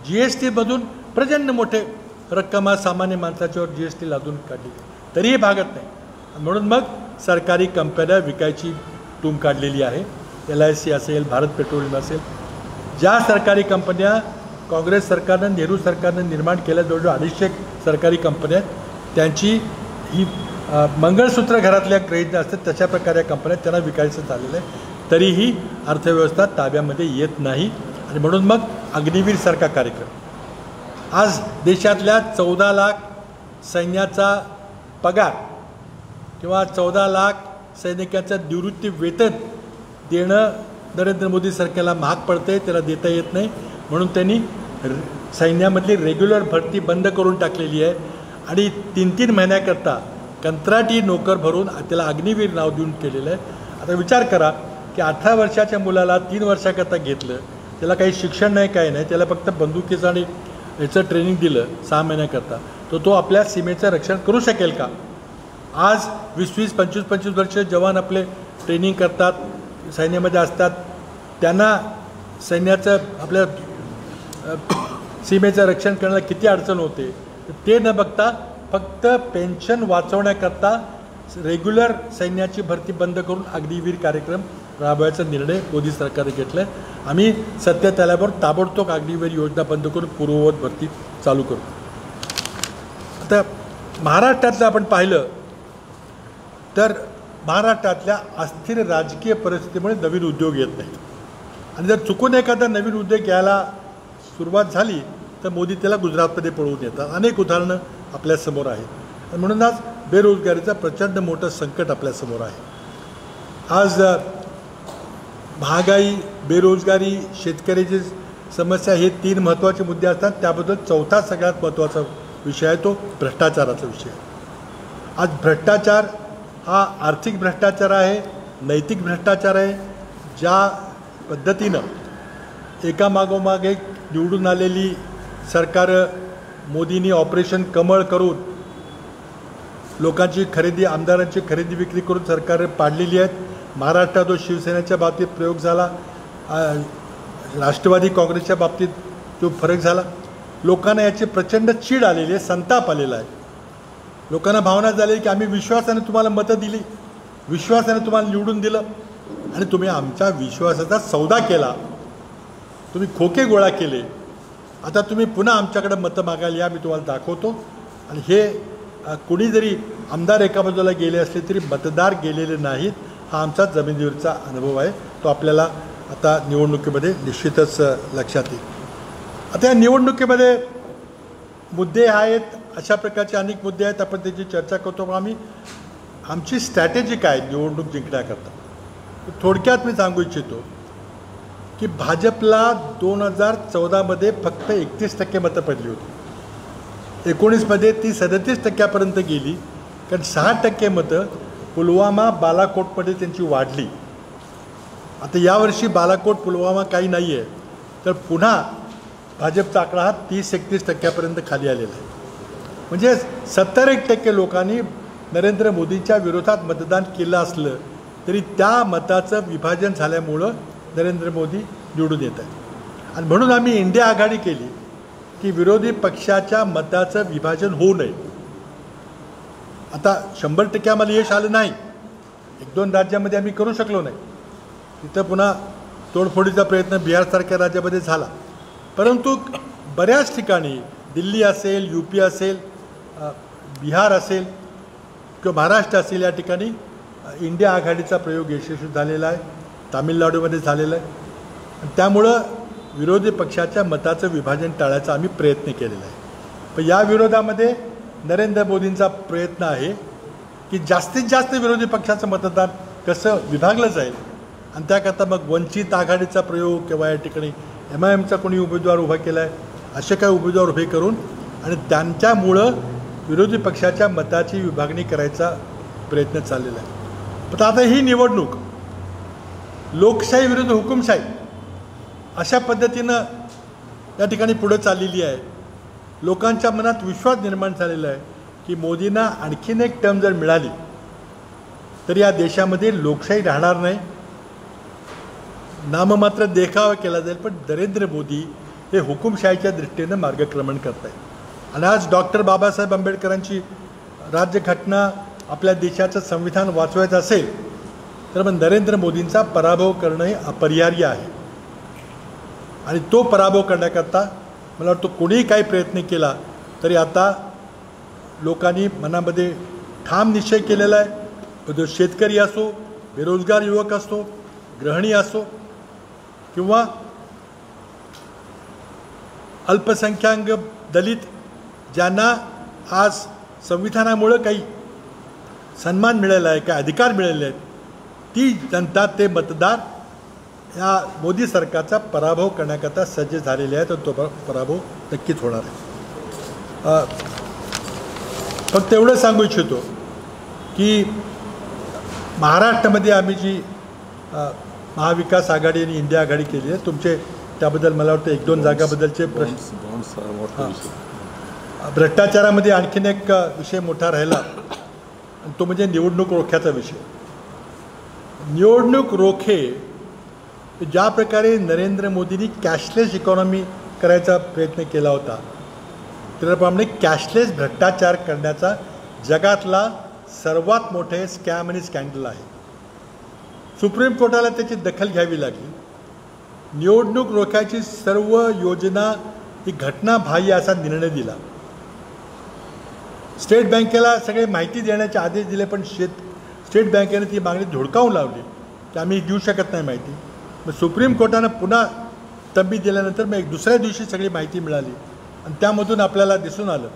GSTमधून प्रचंड मोठे रक्कम सामान्य माणसाच्यावर GST लादून काढली, तरीही भागत नाही. म्हणून मग सरकारी कंपन्या विकायची टूम काढलेली आहे. LIC असेल, भारत पेट्रोलियम असेल, ज्या सरकारी कंपन्या काँग्रेस सरकारनं, नेहरू सरकारनं निर्माण केल्या, जवळजवळ 250 सरकारी कंपन्या आहेत, त्यांची ही मंगळसूत्र घरातल्या क्रेडिट असतात, तशा प्रकारे कंपन्या त्यांना विकायचं झालेलं आहे. तरीही अर्थव्यवस्था ताब्यामध्ये येत नाही आणि म्हणून मग अग्निवीरसारखा कार्यक्रम. आज देशातल्या 14 लाख सैन्याचा पगार किंवा 14 लाख सैनिकाचं निवृत्ती वेतन देणं नरेंद्र मोदी सरकारला महाग पडते, त्याला देता येत नाही. म्हणून त्यांनी सैन्यामधली रेग्युलर भरती बंद करून टाकलेली आहे आणि 3-3 महिन्याकरता कंत्राटी नोकर भरून त्याला अग्निवीर नाव देऊन केलेलं आहे. आता विचार करा की 18 वर्षाच्या मुलाला 3 वर्षाकरता घेतलं, त्याला काही शिक्षण नाही, काय नाही, त्याला फक्त बंदुकीचं आणि याचं ट्रेनिंग दिलं 6 महिन्याकरता, तर तो आपल्या सीमेचं रक्षण करू शकेल का? आज 20-20, 25-25 वर्ष जवान आपले ट्रेनिंग करतात, सैन्यामध्ये असतात, त्यांना सैन्याचं आपल्या सीमेचं रक्षण करण्याला किती अडचण होते. ते न बघता फक्त पेन्शन वाचवण्याकरता रेग्युलर सैन्याची भरती बंद करून अग्निवीर कार्यक्रम राबवायचा निर्णय मोदी सरकारने घेतला आहे. आम्ही सत्तेत आल्यावर ताबडतोब अग्निवीर योजना बंद करून पूर्ववत भरती चालू करू. आता महाराष्ट्रातलं आपण पाहिलं तर महाराष्ट्रातल्या अस्थिर राजकीय परिस्थितीमुळे नवीन उद्योग येत नाही आणि जर चुकून एखादा नवीन उद्योग यायला सुरुवात झाली तर मोदी त्याला गुजरातमध्ये पळवून येतात. अनेक उदाहरणं आपल्यासमोर आहेत. म्हणून आज बेरोजगारीचं प्रचंड मोठं संकट आपल्यासमोर आहे. आज महागाई, बेरोजगारी, शेतकऱ्याची समस्या हे 3 महत्त्वाचे मुद्दे असतात. त्याबद्दल चौथा सगळ्यात महत्त्वाचा विषय आहे तो भ्रष्टाचाराचा विषय. आज भ्रष्टाचार हा आर्थिक भ्रष्टाचार आहे, नैतिक भ्रष्टाचार आहे. ज्या पद्धतीनं एकामागोमाग एक निवडून आलेली सरकार मोदींनी ऑपरेशन कमळ करून लोकांची खरेदी, आमदारांची खरेदी विक्री करून सरकार पाडलेली आहेत. महाराष्ट्रात जो शिवसेनेच्या बाबतीत प्रयोग झाला, राष्ट्रवादी काँग्रेसच्या बाबतीत तो फरक झाला. लोकांना याची प्रचंड चीड आलेली आहे, संताप आलेला आहे. लोकांना भावना झाली की आम्ही विश्वासाने तुम्हाला मतं दिली, विश्वासाने तुम्हाला निवडून दिलं आणि तुम्ही आमच्या विश्वासाचा सौदा केला, तुम्ही खोके गोळा केले. आता तुम्ही पुन्हा आमच्याकडे मतं मागायला या, मी तुम्हाला दाखवतो. आणि हे कुणी जरी आमदार एका बाजूला गेले असले तरी मतदार गेलेले नाहीत. हा आमचा जमिनीवरचा अनुभव आहे, तो आपल्याला आता निवडणुकीमध्ये निश्चितच लक्षात येईल. आता या निवडणुकीमध्ये मुद्दे आहेत, अशा प्रकारचे अनेक मुद्दे आहेत, आपण त्याची चर्चा करतो. आमची स्ट्रॅटेजी काय निवडणूक जिंकण्याकरता थोडक्यात मी सांगू इच्छितो की भाजपला 2014मध्ये फक्त 31% मतं पडली होती. 19मध्ये ती 37% गेली, कारण 6% मतं पुलवामा बालाकोटमध्ये त्यांची वाढली. आता यावर्षी बालाकोट पुलवामा काही नाही आहे, तर पुन्हा भाजपचा आकडा हा 30-31% खाली आलेला आहे. म्हणजे 70% लोकांनी नरेंद्र मोदींच्या विरोधात मतदान केलं असलं तरी त्या मताचं विभाजन झाल्यामुळं नरेंद्र मोदी निवडून येत आहेत. आणि म्हणून आम्ही इंडिया आघाडी केली की विरोधी पक्षाच्या मताचं विभाजन होऊ नये. आता 100% आम्हाला यश आलं नाही, 1-2 राज्यामध्ये आम्ही करू शकलो नाही, तिथं पुन्हा तोडफोडीचा प्रयत्न बिहारसारख्या राज्यामध्ये झाला. परंतु बऱ्याच ठिकाणी दिल्ली असेल, UP असेल, बिहार असेल किंवा महाराष्ट्र असेल, या ठिकाणी इंडिया आघाडीचा प्रयोग यशस्वी झालेला आहे. तामिळनाडूमध्ये झालेलं आहे. आणि त्यामुळं विरोधी पक्षाच्या मताचं विभाजन टाळायचा आम्ही प्रयत्न केलेला आहे. पण या विरोधामध्ये नरेंद्र मोदींचा प्रयत्न आहे की जास्तीत जास्त विरोधी पक्षाचं मतदान कसं विभागलं जाईल. आणि त्याकरता मग वंचित आघाडीचा प्रयोग किंवा या ठिकाणी MIMचा कोणी उमेदवार उभा केला आहे, असे काही उमेदवार उभे करून आणि त्यांच्यामुळं विरोधी पक्षाच्या मताची विभागणी करायचा प्रयत्न चाललेला आहे. पण आता ही निवडणूक लोकशाही विरुद्ध हुकुमशाही अशा पद्धतीनं या ठिकाणी पुढे चाललेली आहे. लोकांच्या मनात विश्वास निर्माण झालेला आहे की मोदींना आणखीन एक टर्म जर मिळाली तर या देशामध्ये लोकशाही राहणार नाही, नाममात्र देखावा केला जाईल. पण नरेंद्र मोदी हे हुकुमशाहीच्या दृष्टीनं मार्गक्रमण करत आहेत. आणि आज डॉक्टर बाबासाहेब आंबेडकरांची राज्यघटना, आपल्या देशाचं संविधान वाचवायचं असेल तर मग नरेंद्र मोदींचा पराभव करणं हे अपरिहार्य आहे. आणि तो पराभव करण्याकरता मला वाटतं कोणीही काही प्रयत्न केला तरी आता लोकांनी मनामध्ये ठाम निश्चय केलेला आहे. जो शेतकरी असो, बेरोजगार युवक असो, गृहिणी असो किंवा अल्पसंख्याक दलित, ज्यांना आज संविधानामुळं काही सन्मान मिळाला आहे, काही अधिकार मिळाले आहेत, ती जनता, ते मतदार या मोदी सरकारचा पराभव करण्याकरता सज्ज झालेले आहेत. आणि तो पराभव नक्कीच होणार आहे. फक्त एवढं सांगू इच्छितो की महाराष्ट्रामध्ये आम्ही जी महाविकास आघाडी आणि इंडिया आघाडी केली आहे, तुमचे त्याबद्दल मला वाटतं 1-2 जागाबद्दलचे प्रश्न. भ्रष्टाचारामध्ये आणखीन एक विषय मोठा राहिला, तो म्हणजे निवडणूक रोख्याचा विषय. निवडणूक रोखे ज्या प्रकारे नरेंद्र मोदींनी कॅशलेस इकॉनॉमी करायचा प्रयत्न केला होता, त्याप्रमाणे कॅशलेस भ्रष्टाचार करण्याचा जगातला सर्वात मोठे स्कॅम आणि स्कॅन्डल आहे. सुप्रीम कोर्टाला त्याची दखल घ्यावी लागली. निवडणूक रोख्याची सर्व योजना ही घटनाबाह्य असा निर्णय दिला. स्टेट बँकेला सगळे माहिती देण्याचे आदेश दिले, पण स्टेट बँकेने ती मागणी धुडकावून लावली की आम्ही देऊ शकत नाही माहिती. मग सुप्रीम कोर्टानं पुन्हा तंबी दिल्यानंतर मग दुसऱ्या दिवशी सगळी माहिती मिळाली. आणि त्यामधून आपल्याला दिसून आलं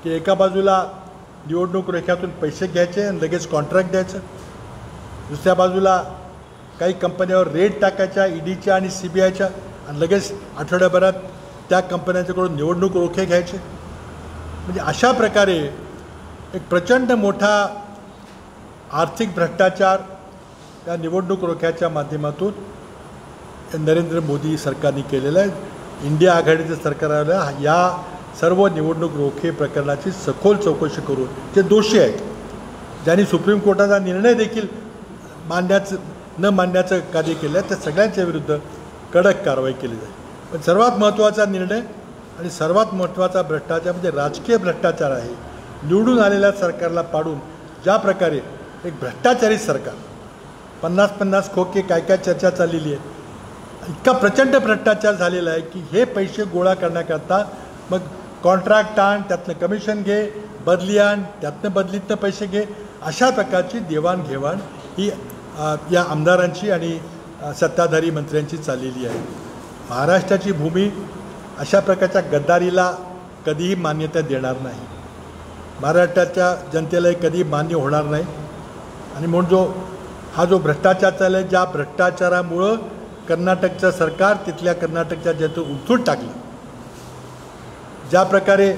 की एका बाजूला निवडणूक रोख्यातून पैसे घ्यायचे आणि लगेच कॉन्ट्रॅक्ट द्यायचं, दुसऱ्या बाजूला काही कंपन्यावर रेड टाकायच्या ईडीच्या आणि CBIच्या, आणि लगेच आठवड्याभरात त्या कंपन्यांच्याकडून निवडणूक रोखे घ्यायचे. म्हणजे अशा प्रकारे एक प्रचंड मोठा आर्थिक भ्रष्टाचार या निवडणूक रोख्याच्या माध्यमातून नरेंद्र मोदी सरकारने केलेलं आहे. इंडिया आघाडीचं सरकार आलं या सर्व निवडणूक रोखे प्रकरणाची सखोल चौकशी करून जे दोषी आहेत, ज्यांनी सुप्रीम कोर्टाचा निर्णय देखील न मानण्याचं कार्य केलं आहे, त्या सगळ्यांच्या विरुद्ध कडक कारवाई केली जाईल. पण सर्वात महत्त्वाचा निर्णय आणि सर्वात महत्त्वाचा भ्रष्टाचार म्हणजे राजकीय भ्रष्टाचार आहे. निवडून आलेल्या सरकारला पाडून ज्या प्रकारे एक भ्रष्टाचारी सरकार 50-50 खोके काय काय चर्चा चाललेली आहे. इतका प्रचंड भ्रष्टाचार झालेला आहे की हे पैसे गोळा करण्याकरता मग कॉन्ट्रॅक्ट आण, त्यातनं कमिशन घे, बदली आण, त्यातनं बदलीतनं पैसे घे, अशा प्रकारची देवाणघेवाण ही या आमदारांची आणि सत्ताधारी मंत्र्यांची चाललेली आहे. महाराष्ट्राची भूमी अशा प्रकारच्या गद्दारीला कधीही मान्यता देणार नाही. महाराष्ट्राच्या जनतेला कधी मान्य होणार नाही. आणि म्हणून हा जो भ्रष्टाचार चालला आहे, ज्या भ्रष्टाचारामुळं कर्नाटकचं सरकार तिथल्या कर्नाटकच्या जनतेत उलथून टाकलं, ज्या प्रकारे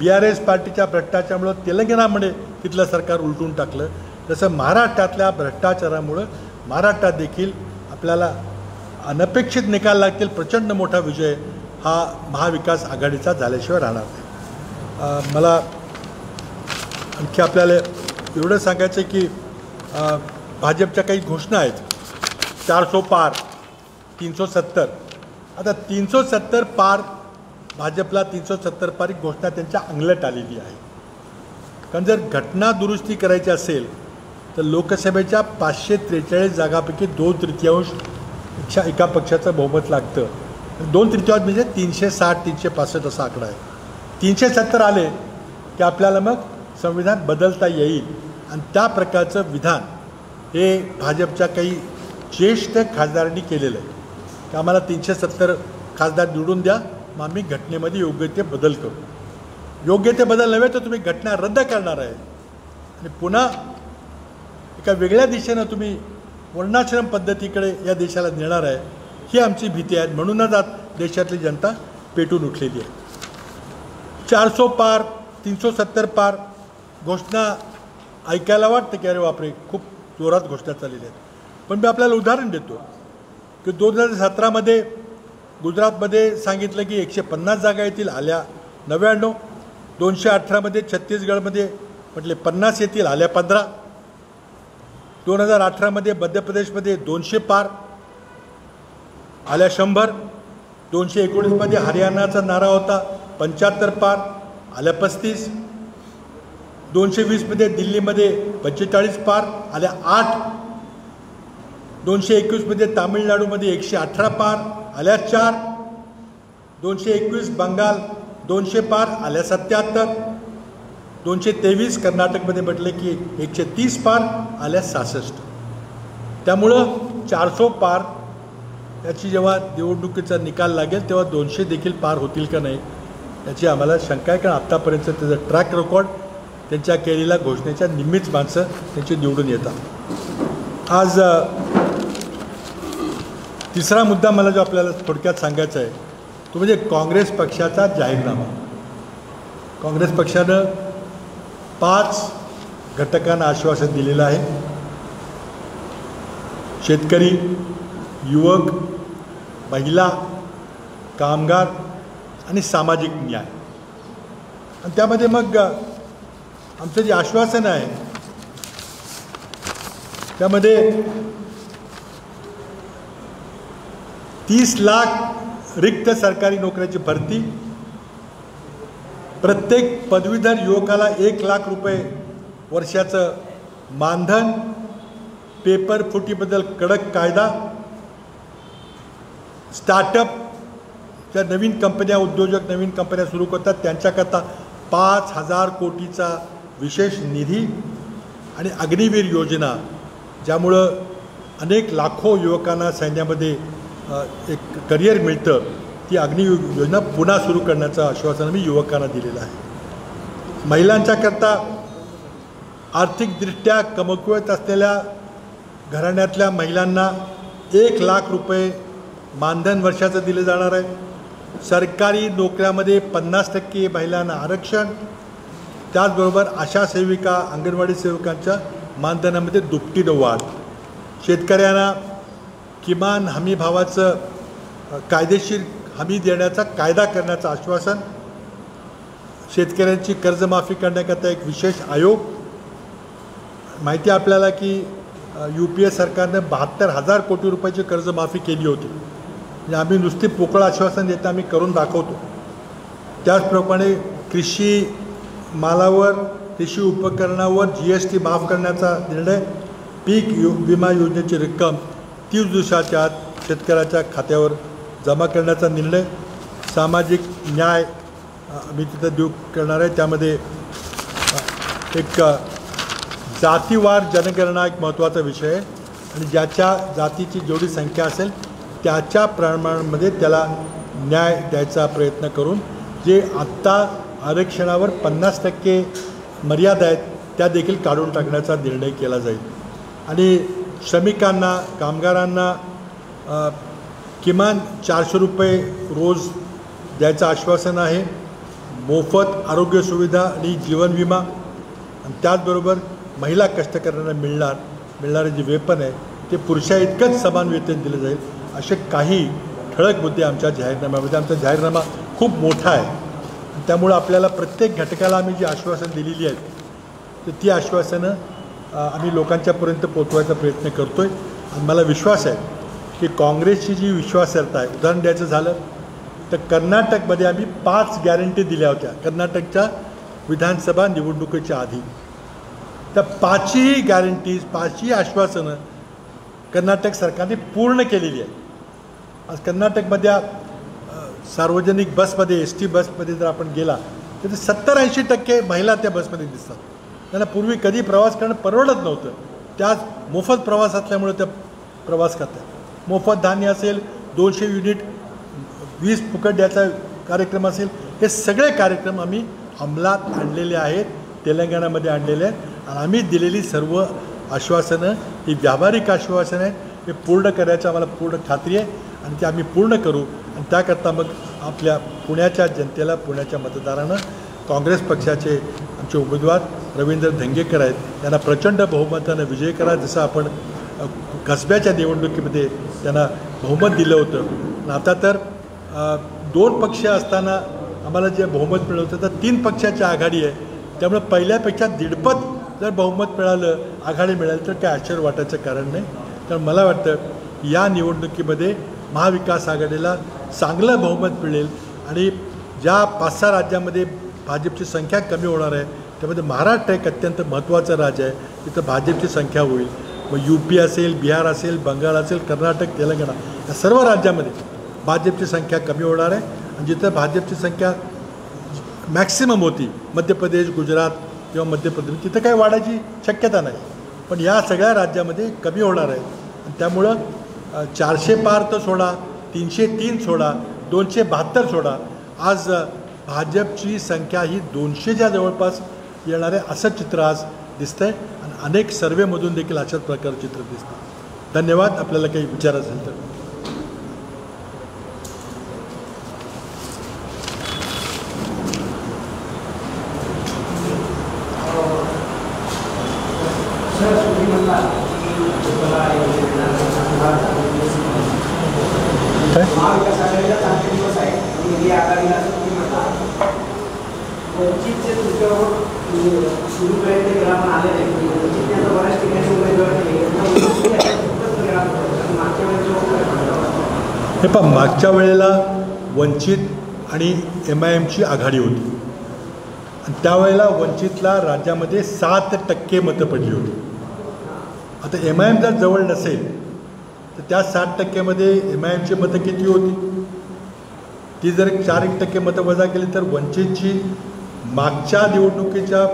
BRS पार्टीच्या भ्रष्टाचारामुळं तेलंगणामध्ये तिथलं सरकार उलटून टाकलं, तसं महाराष्ट्रातल्या भ्रष्टाचारामुळं महाराष्ट्रात देखील आपल्याला अनपेक्षित निकाल लागतील. प्रचंड मोठा विजय हा महाविकास आघाडीचा झाल्याशिवाय राहणार नाही. मला आणखी आपल्याला एवढं सांगायचं की भाजपच्या काही घोषणा आहेत. 400 पार, 370. आता 370 पार, भाजपला 370 पार ही घोषणा त्यांच्या अंगलट आलेली आहे. कारण जर घटना दुरुस्ती करायची असेल तर लोकसभेच्या 543 जागापैकी 2/3 एका पक्षाचं बहुमत लागतं. 2/3 म्हणजे 360-365 असा आकडा आहे. 370 आले की आपल्याला मग संविधान बदलता येईल. आणि त्या प्रकारचं विधान हे भाजपच्या काही ज्येष्ठ खासदारांनी केलेलं आहे की आम्हाला 370 खासदार निवडून द्या, मग आम्ही घटनेमध्ये योग्य ते बदल करू. योग्य ते बदल नव्हे तर तुम्ही घटना रद्द करणार आहे आणि पुन्हा एका वेगळ्या दिशेनं तुम्ही वर्णाश्रम पद्धतीकडे या देशाला नेणार आहे, ही आमची भीती आहे. म्हणूनच आज देशातली जनता पेटून उठलेली आहे. 400 पार, 370 पार घोषणा ऐकायला वाटतं की अरे बापरे, खूप जोरात घोषणा चाललेल्या आहेत. पण मी आपल्याला उदाहरण देतो की 2017मध्ये गुजरातमध्ये सांगितलं की 150 जागा येतील, आल्या 99. 218मध्ये छत्तीसगडमध्ये म्हटले 50 येतील, आल्या 15. 2018मध्ये मध्य प्रदेशमध्ये 200 पार, आल्या 100. 219मध्ये हरियाणाचा नारा होता 75 पार, आल्या 35. 220मध्ये दिल्लीमध्ये 45 पार, आल्या 8. 221मध्ये तामिळनाडूमध्ये 118 पार, आल्या 4. 221 बंगाल 200 पार, आल्या 77. 223 कर्नाटकमध्ये म्हटले की 130 पार, आल्या 66. त्यामुळं 400 पार याची जेव्हा निवडणुकीचा निकाल लागेल तेव्हा 200 देखील पार होतील का नाही याची आम्हाला शंका आहे. कारण आत्तापर्यंत त्याचं ट्रॅक रेकॉर्ड त्यांच्या केलेल्या घोषणेच्या निम्मीच माणसं त्यांची निवडून येतात. आज तिसरा मुद्दा मला जो आपल्याला थोडक्यात सांगायचा आहे तो म्हणजे काँग्रेस पक्षाचा जाहीरनामा. काँग्रेस पक्षानं 5 घटकांना आश्वासन दिलेलं आहे. शेतकरी, युवक, महिला, कामगार आणि सामाजिक न्याय. आणि त्यामध्ये मग आमचं जे आश्वासन आहे त्यामध्ये 30 लाख रिक्त सरकारी नोकऱ्याची भरती, प्रत्येक पदवीधर युवकाला 1 लाख रुपये वर्षाचं मानधन, पेपर फुटीबद्दल कडक कायदा, स्टार्टअप ज्या नवीन कंपन्या, उद्योजक नवीन कंपन्या सुरू करतात त्यांच्याकरता 5,000 कोटीचा विशेष निधी आणि अग्निवीर योजना, ज्यामुळं अनेक लाखो युवकांना सैन्यामध्ये एक करिअर मिळतं. ती अग्निवीर योजना पुन्हा सुरू करण्याचं आश्वासन मी युवकांना दिलेलं आहे. महिलांच्याकरता आर्थिकदृष्ट्या कमकुवत असलेल्या घराण्यातल्या महिलांना 1 लाख रुपये मानधन वर्षाचं दिलं जाणार आहे. सरकारी नोकऱ्यामध्ये 50% महिलांना आरक्षण, त्याचबरोबर आशा सेविका, अंगणवाडी सेवकांच्या मानधनामध्ये दुपटीनं वाढ. शेतकऱ्यांना किमान हमी भावाचं कायदेशीर हमी देण्याचा कायदा करण्याचं आश्वासन. शेतकऱ्यांची कर्जमाफी करण्याकरता एक विशेष आयोग. माहिती आहे आपल्याला की UPA सरकारनं 72,000 कोटी रुपयाची कर्जमाफी केली होती. म्हणजे आम्ही नुसती पोकळ आश्वासन देता आम्ही करून दाखवतो. त्याचप्रमाणे कृषी मालावर कृषी उपकरणावर GST माफ करण्याचा निर्णय, पीक विमा योजनेची रक्कम 30 दिवसाच्या आत शेतकऱ्याच्या खात्यावर जमा करण्याचा निर्णय, सामाजिक न्याय आम्ही तिथं देऊ करणार आहे. त्यामध्ये एक जातीवार जनगणना एक महत्त्वाचा विषय आहे आणि ज्याच्या जातीची जेवढी संख्या असेल त्याच्या प्रमाणामध्ये त्याला न्याय द्यायचा प्रयत्न करून जे आत्ता आरक्षणावर 50% मर्यादा आहेत त्या देखील काढून टाकण्याचा निर्णय केला जाईल. आणि श्रमिकांना, कामगारांना किमान 400 रुपये रोज द्यायचं आश्वासन आहे. मोफत आरोग्य सुविधा आणि जीवन विमा आणि त्याचबरोबर महिला कष्टकऱ्यांना मिळणारे जे वेतन आहे ते पुरुषा इतकंच समान वेतन दिलं जाईल. असे काही ठळक मुद्दे आमच्या जाहीरनाम्यामध्ये. आमचा जाहीरनामा खूप मोठा आहे त्यामुळं आपल्याला प्रत्येक घटकाला आम्ही जी आश्वासन दिलेली आहेत तर ती आश्वासनं आम्ही लोकांच्यापर्यंत पोचवायचा प्रयत्न करतो आहे. आणि मला विश्वास आहे की काँग्रेसची जी विश्वासार्हता आहे, उदाहरण द्यायचं झालं तर कर्नाटकमध्ये आम्ही 5 गॅरंटी दिल्या होत्या कर्नाटकच्या विधानसभा निवडणुकीच्या आधी. त्या 5ही गॅरंटीज, 5ही आश्वासनं कर्नाटक सरकारने पूर्ण केलेली आहे. आज कर्नाटकमध्ये सार्वजनिक बसमध्ये, ST बसमध्ये जर आपण गेला तर 70-80% महिला त्या बसमध्ये दिसतात. त्यांना पूर्वी कधी प्रवास करणं परवडत नव्हतं, त्याच मोफत प्रवास असल्यामुळे त्या प्रवास करतात. मोफत धान्य असेल, 200 युनिट वीज फुकट द्यायचा कार्यक्रम असेल, हे सगळे कार्यक्रम आम्ही अंमलात आणलेले आहेत, तेलंगणामध्ये आणलेले आहेत. आणि आम्ही दिलेली सर्व आश्वासनं ही व्यावहारिक आश्वासनं आहेत. हे पूर्ण करायचं आम्हाला पूर्ण खात्री आहे आणि ते आम्ही पूर्ण करू. आणि त्याकरता मग आपल्या पुण्याच्या जनतेला, पुण्याच्या मतदारांना काँग्रेस पक्षाचे आमचे उमेदवार रवींद्र धंगेकर आहेत, त्यांना प्रचंड बहुमतानं विजय करा. जसं आपण कसब्याच्या निवडणुकीमध्ये त्यांना बहुमत दिलं होतं. आणि आता तर 2 पक्ष असताना आम्हाला जे बहुमत मिळलं होतं तर 3 पक्षाची आघाडी आहे. त्यामुळे पहिल्यापेक्षा 1.5पट जर बहुमत मिळालं, आघाडी मिळाली तर काय आश्चर्य वाटायचं कारण नाही. तर मला वाटतं या निवडणुकीमध्ये महाविकास आघाडीला चांगलं बहुमत मिळेल आणि ज्या 5-6 राज्यामध्ये भाजपची संख्या कमी होणार आहे त्यामध्ये महाराष्ट्र एक अत्यंत महत्त्वाचं राज्य आहे. तिथं भाजपची संख्या होईल. मग UP असेल, बिहार असेल, बंगाल असेल, कर्नाटक, तेलंगणा या सर्व राज्यामध्ये भाजपची संख्या कमी होणार आहे. आणि जिथं भाजपची संख्या मॅक्सिमम होती, मध्य प्रदेश, गुजरात किंवा मध्य प्रदेश, तिथं काही वाढायची शक्यता नाही. पण या सगळ्या राज्यामध्ये कमी होणार आहे. आणि त्यामुळं 400 पार तर सोडा, 303 सोडा, 272 सोडा, आज भाजपची संख्या ही 200च्या जवळपास येणार आहे असं चित्र आज दिसतं आहे. आणि अनेक सर्वेमधून देखील अशाच प्रकारचं चित्र दिसतं. धन्यवाद. आपल्याला काही विचार असेल तर. हे पण मागच्या वेळेला वंचित आणि MIMची आघाडी होती आणि त्यावेळेला वंचितला राज्यामध्ये 7% मतं पडली होती. आता MIM जर जवळ नसेल तर त्या 60%मध्ये MIMची मतं किती होती? ती जर 4% मतं वजा केली तर वंचितची मागच्या निवडणुकीच्या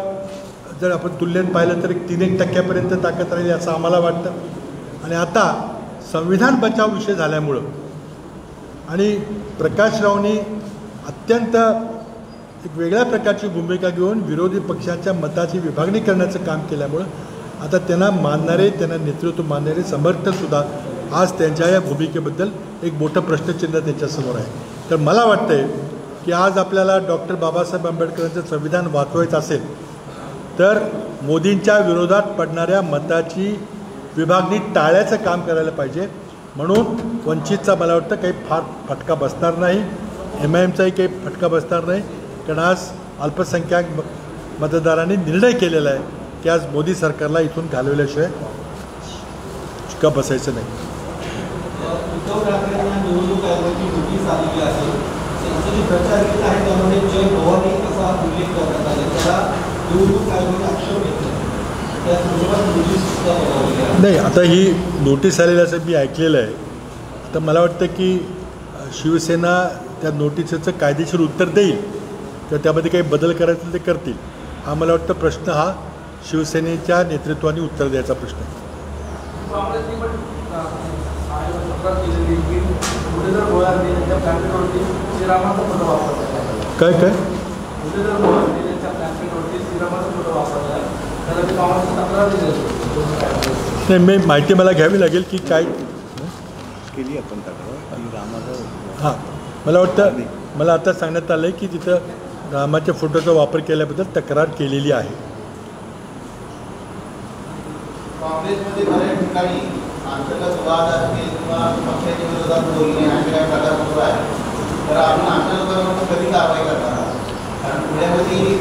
जर आपण तुलनेत पाहिलं तर 3% ताकद राहिली असं आम्हाला वाटतं. आणि आता संविधान बचाव विषय झाल्यामुळं आणि प्रकाश रावनी अत्यंत एक वेगळ्या प्रकारची भूमिका घेऊन विरोधी पक्षाच्या मताची विभागणी करण्याचं काम केल्यामुळं आता त्यांना मानणारे, त्यांना नेतृत्व मानणारे समर्थकसुद्धा आज त्यांच्या या भूमिकेबद्दल एक मोठं प्रश्नचिन्ह त्यांच्यासमोर आहे. तर मला वाटतं आहे की आज आपल्याला डॉक्टर बाबासाहेब आंबेडकरांचं संविधान वाचवायचं असेल तर मोदींच्या विरोधात पडणाऱ्या मताची विभागणी टाळायचं काम करायला पाहिजे. म्हणून वंचितचा मला वाटतं काही फार फटका बसणार नाही, MIMचाही काही फटका बसणार नाही. कारण आज अल्पसंख्याक मतदारांनी निर्णय केलेला आहे की आज मोदी सरकारला इथून घालवल्याशिवाय का बसायचं नाही. उद्धव ठाकरेंना निवडणूक चर्चा केली आहे त्यामध्ये जय भवानी असा उल्लेख करण्यात आला, त्याला निवडणूक आयोगाने आक्षेप घेतला. त्या संदर्भात नोटीस सुद्धा बजावली आहे. नाही, आता ही नोटीस आलेली असं मी ऐकलेलं आहे. आता मला वाटतं की शिवसेना त्या नोटिसीचं कायदेशीर उत्तर देईल किंवा त्यामध्ये काही बदल करायचे ते करतील. हा मला वाटतं प्रश्न हा शिवसेनेच्या नेतृत्वाने उत्तर द्यायचा प्रश्न आहे. काँग्रेसने पण तक्रार केलेली की मुरलीधर मोहोळ यांच्या कॅम्पेनवरती श्रीरामाचा फोटो वापरला. काय मुरलीधर मोहोळ यांच्या कॅम्पेनवरती श्रीरामाचा फोटो वापरला, त्याला मी काँग्रेसची तक्रार दिली. नाही, मी माहिती मला घ्यावी लागेल की काय केली आपण रामाचा. हां, मला आता सांगण्यात आलं आहे की तिथं रामाच्या फोटोचा वापर केल्याबद्दल तक्रार केलेली आहे. काँग्रेसमध्ये बऱ्याच ठिकाणी अंतर्गत वाद असतील किंवा पक्षाच्या विरोधात बोलणे असे काही प्रकार सुरू आहे. तर आपण आमच्या लोकांवर कधी कारवाई करणार आहात? कारण पुण्यामध्ये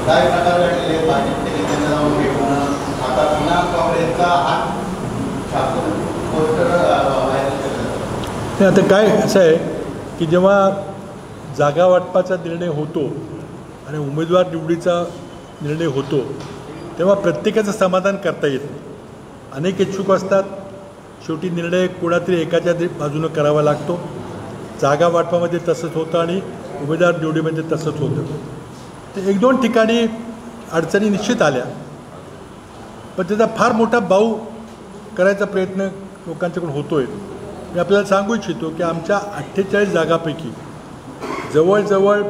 काय प्रकार घडलेले आहेत, भाजपच्या नेत्यांना जाऊन भेटणं, आता पुन्हा काँग्रेसचा हात छापून पोस्टर व्हायरल केलं. आता काय असं आहे की जेव्हा जागा वाटपाचा निर्णय होतो आणि उमेदवार निवडीचा निर्णय होतो तेव्हा प्रत्येकाचं समाधान करता येत नाही. अनेक इच्छुक असतात, शेवटी निर्णय कोणातरी एकाच्या बाजूनं करावा लागतो. जागा वाटपामध्ये तसंच होतं आणि उमेदवार निवडीमध्ये तसंच होतं. तर 1-2 ठिकाणी अडचणी निश्चित आल्या, पण त्याचा फार मोठा बाऊ करायचा प्रयत्न लोकांच्याकडून होतो आहे. मी आपल्याला सांगू इच्छितो की आमच्या 48 जागापैकी जवळजवळ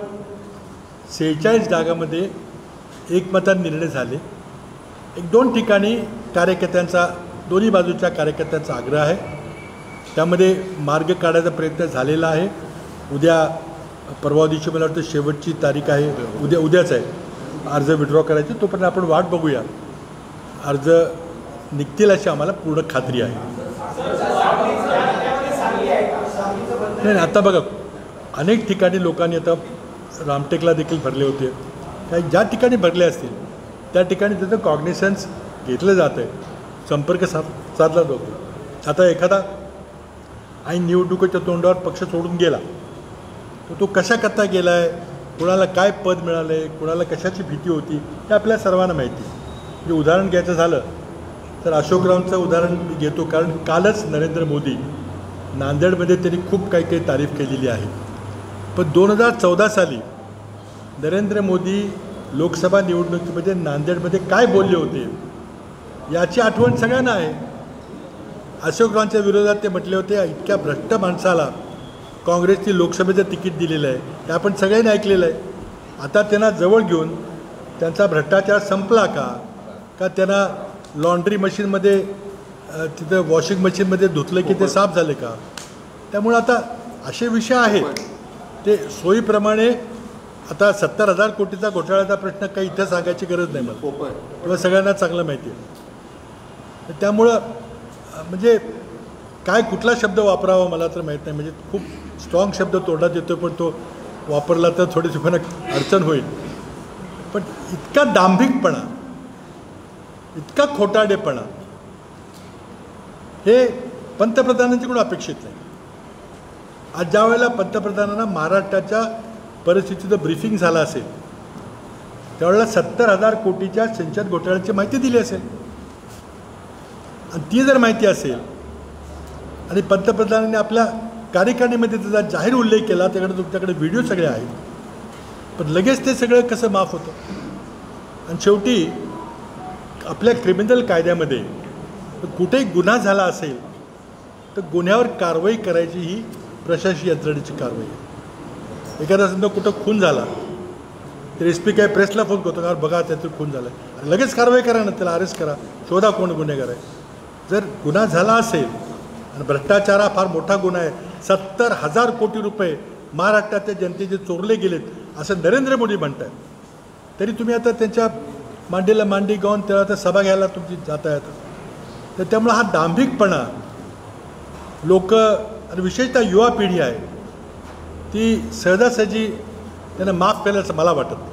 46 जागामध्ये एकमताने निर्णय झाले. 1-2 ठिकाणी कार्यकर्त्यांचा, दोन्ही बाजूच्या कार्यकर्त्यांचा आग्रह आहे, त्यामध्ये मार्ग काढायचा प्रयत्न झालेला आहे. उद्या परवा दिवशी मला वाटतं शेवटची तारीख आहे, उद्याच आहे अर्ज विड्रॉ करायची. तोपर्यंत आपण वाट बघूया. अर्ज निघतील अशी आम्हाला पूर्ण खात्री आहे. नाही, आता बघा अनेक ठिकाणी लोकांनी आता रामटेकला देखील भरले होते. काही ज्या ठिकाणी भरले असतील त्या ठिकाणी त्याचं कॉग्निशन्स घेतलं जात आहे, संपर्क साधला जातो. आता एखादा ऐन निवडणुकीच्या तोंडावर पक्ष सोडून गेला तर तो कशा करता गेला आहे, कुणाला काय पद मिळालं आहे, कुणाला कशाची भीती होती, हे आपल्या सर्वांना माहिती आहे. म्हणजे उदाहरण घ्यायचं झालं तर अशोकरावांचं उदाहरण मी घेतो, कारण कालच नरेंद्र मोदी नांदेडमध्ये त्यांनी खूप काही तारीफ केलेली आहे. पण 2014 साली नरेंद्र मोदी लोकसभा निवडणुकीमध्ये नांदेडमध्ये काय बोलले होते याची आठवण सगळ्यांना आहे. अशोकरावांच्या विरोधात ते म्हटले होते, इतक्या भ्रष्ट माणसाला काँग्रेसची लोकसभेचं तिकीट दिलेलं आहे, हे आपण सगळ्यांनी ऐकलेलं आहे. आता त्यांना जवळ घेऊन त्यांचा भ्रष्टाचार संपला का त्यांना लॉन्ड्री मशीनमध्ये तिथं वॉशिंग मशीनमध्ये धुतलं की ते साफ झाले का. त्यामुळे आता असे विषय आहेत ते सोयीप्रमाणे. आता 70,000 कोटीचा घोटाळ्याचा प्रश्न काही इथं सांगायची गरज नाही मला, किंवा सगळ्यांना चांगलं माहिती आहे. त्यामुळं म्हणजे काय कुठला शब्द वापरावा मला तर माहीत नाही. म्हणजे खूप स्ट्रॉंग शब्द तोंडात येतो, पण तो वापरला तर थोडीशी पण अडचण होईल. पण इतका दांभिकपणा, इतका खोटाडेपणा हे पंतप्रधानांच्याकडून अपेक्षित नाही. आज ज्या वेळेला पंतप्रधानांना महाराष्ट्राच्या परिस्थितीचं ब्रीफिंग झालं असेल त्यावेळेला 70,000 कोटीच्या सिंचन घोटाळ्याची माहिती दिली असेल, आणि ती जर माहिती असेल आणि पंतप्रधानांनी आपल्या कार्यकारिणीमध्ये त्याचा जाहीर उल्लेख केला, त्याकडे तुमच्याकडे व्हिडिओ सगळे आहेत, पण लगेच ते सगळं कसं माफ होतं. आणि शेवटी आपल्या क्रिमिनल कायद्यामध्ये कुठेही गुन्हा झाला असेल तर गुन्ह्यावर कारवाई करायची ही प्रशासकीय यंत्रणेची कारवाई आहे. एखादा समजा कुठं खून झाला तर SP काय प्रेसला फोन करतो, कारण बघा त्याचं खून झाला आहे, लगेच कारवाई करा ना, त्याला अरेस्ट करा, शोधा कोण गुन्हेगार आहे. जर गुन्हा झाला असेल आणि भ्रष्टाचार हा फार मोठा गुन्हा आहे, 70,000 कोटी रुपये महाराष्ट्राच्या जनतेचे चोरले गेलेत असं नरेंद्र मोदी म्हणत आहेत, तरी तुम्ही आता त्यांच्या मांडीला मांडी गाऊन त्याला आता सभा घ्यायला तुमची जाता येतं. तर त्यामुळे हा दांभिकपणा लोक, आणि विशेषतः युवा पिढी आहे ती सहजासहजी त्यांना माफ केलं असं मला वाटत नाही.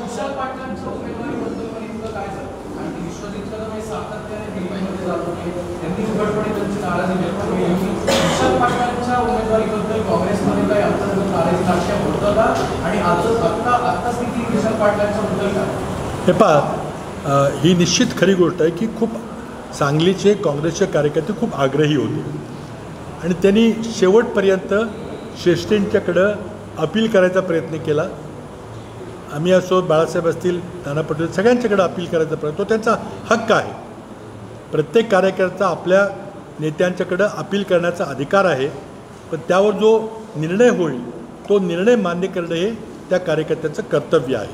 विशाल पाटलांच्या उमेदवारीबद्दल काय सांगतो? आणि विश्वजित कदम हे सातत्याने दिल्लीमध्ये जात होते, त्यांनी उघडपणे त्यांची नाराजी व्यक्त केली. विशाल पाटलांच्या उमेदवारीबद्दल काँग्रेसमध्ये काही अंतर्गत नाराजी लागल्यामुळे होता आणि आत्ता स्थिती विशाल पाटलांच्या बद्दल काय? हे पहा, ही निश्चित खरी गोष्ट आहे की खूप सांगलीचे काँग्रेसचे कार्यकर्ते खूप आग्रही होते आणि त्यांनी शेवटपर्यंत श्रेष्ठींच्याकडं अपील करायचा प्रयत्न केला. आम्ही असो, बाळासाहेब असतील, नाना पटोले, सगळ्यांच्याकडे अपील करायचा प्रयत्न, तो त्यांचा हक्क आहे. प्रत्येक कार्यकर्ता आपल्या नेत्यांच्याकडं अपील करण्याचा अधिकार आहे, पण त्यावर जो निर्णय होईल तो निर्णय मान्य करणं हे त्या कार्यकर्त्याचं कर्तव्य आहे.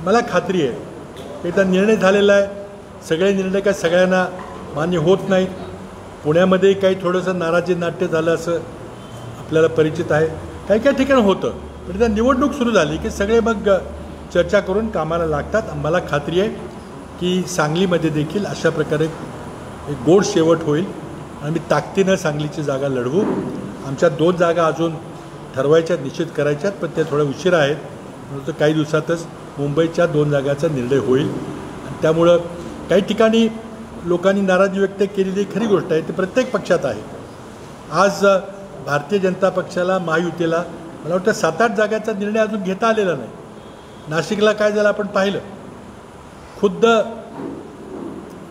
मला खात्री आहे एकदा निर्णय झालेला आहे. सगळे निर्णय काय सगळ्यांना मान्य होत नाहीत. पुण्यामध्ये काही थोडंसं नाराजी नाट्य झालं असं आपल्याला परिचित आहे. काही काही ठिकाणी होतं, पण एकदा निवडणूक सुरू झाली की सगळे मग चर्चा करून कामाला लागतात. मला खात्री आहे की सांगलीमध्ये देखील अशा प्रकारे एक गोड शेवट होईल आणि मी ताकदीनं सांगलीची जागा लढवू. आमच्या 2 जागा अजून ठरवायच्यात, निश्चित करायच्यात, पण त्या थोड्या उशिरा आहेत. म्हणून काही दिवसातच मुंबईच्या 2 जागाचा निर्णय होईल. त्यामुळं काही ठिकाणी लोकांनी नाराजी व्यक्त केलेली खरी गोष्ट आहे, ती प्रत्येक पक्षात आहे. आज भारतीय जनता पक्षाला, महायुतीला मला वाटतं 7-8 जागाचा निर्णय अजून घेता आलेला नाही. नाशिकला काय झालं आपण पाहिलं. खुद्द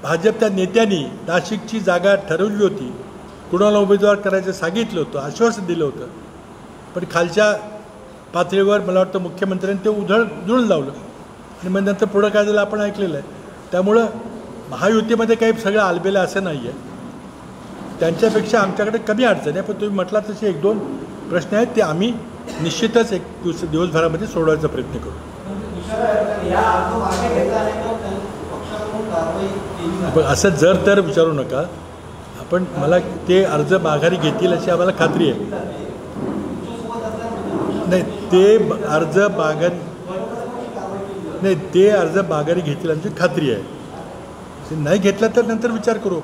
भाजपच्या नेत्यांनी नाशिकची जागा ठरवली होती, कुणाला उमेदवार करायचं सांगितलं होतं, आश्वासन दिलं होतं, पण खालच्या पातळीवर मला वाटतं मुख्यमंत्र्यांनी ते जुळून लावलं आणि मग नंतर पुढं काय झालं आपण ऐकलेलं आहे. त्यामुळं महायुतीमध्ये काही सगळं आलबेलं असं नाही आहे. त्यांच्यापेक्षा आमच्याकडे कमी अडचण आहे, पण तुम्ही म्हटला तसे 1-2 प्रश्न आहेत, ते आम्ही निश्चितच एक दिवसभरामध्ये सोडवायचा प्रयत्न करू. पण असं जर तर विचारू नका आपण. मला ते अर्ज माघारी घेतील अशी आम्हाला खात्री आहे. नाही, ते अर्ज माघारी घेतील आमची खात्री आहे. नाही घेतला तर नंतर विचार करू.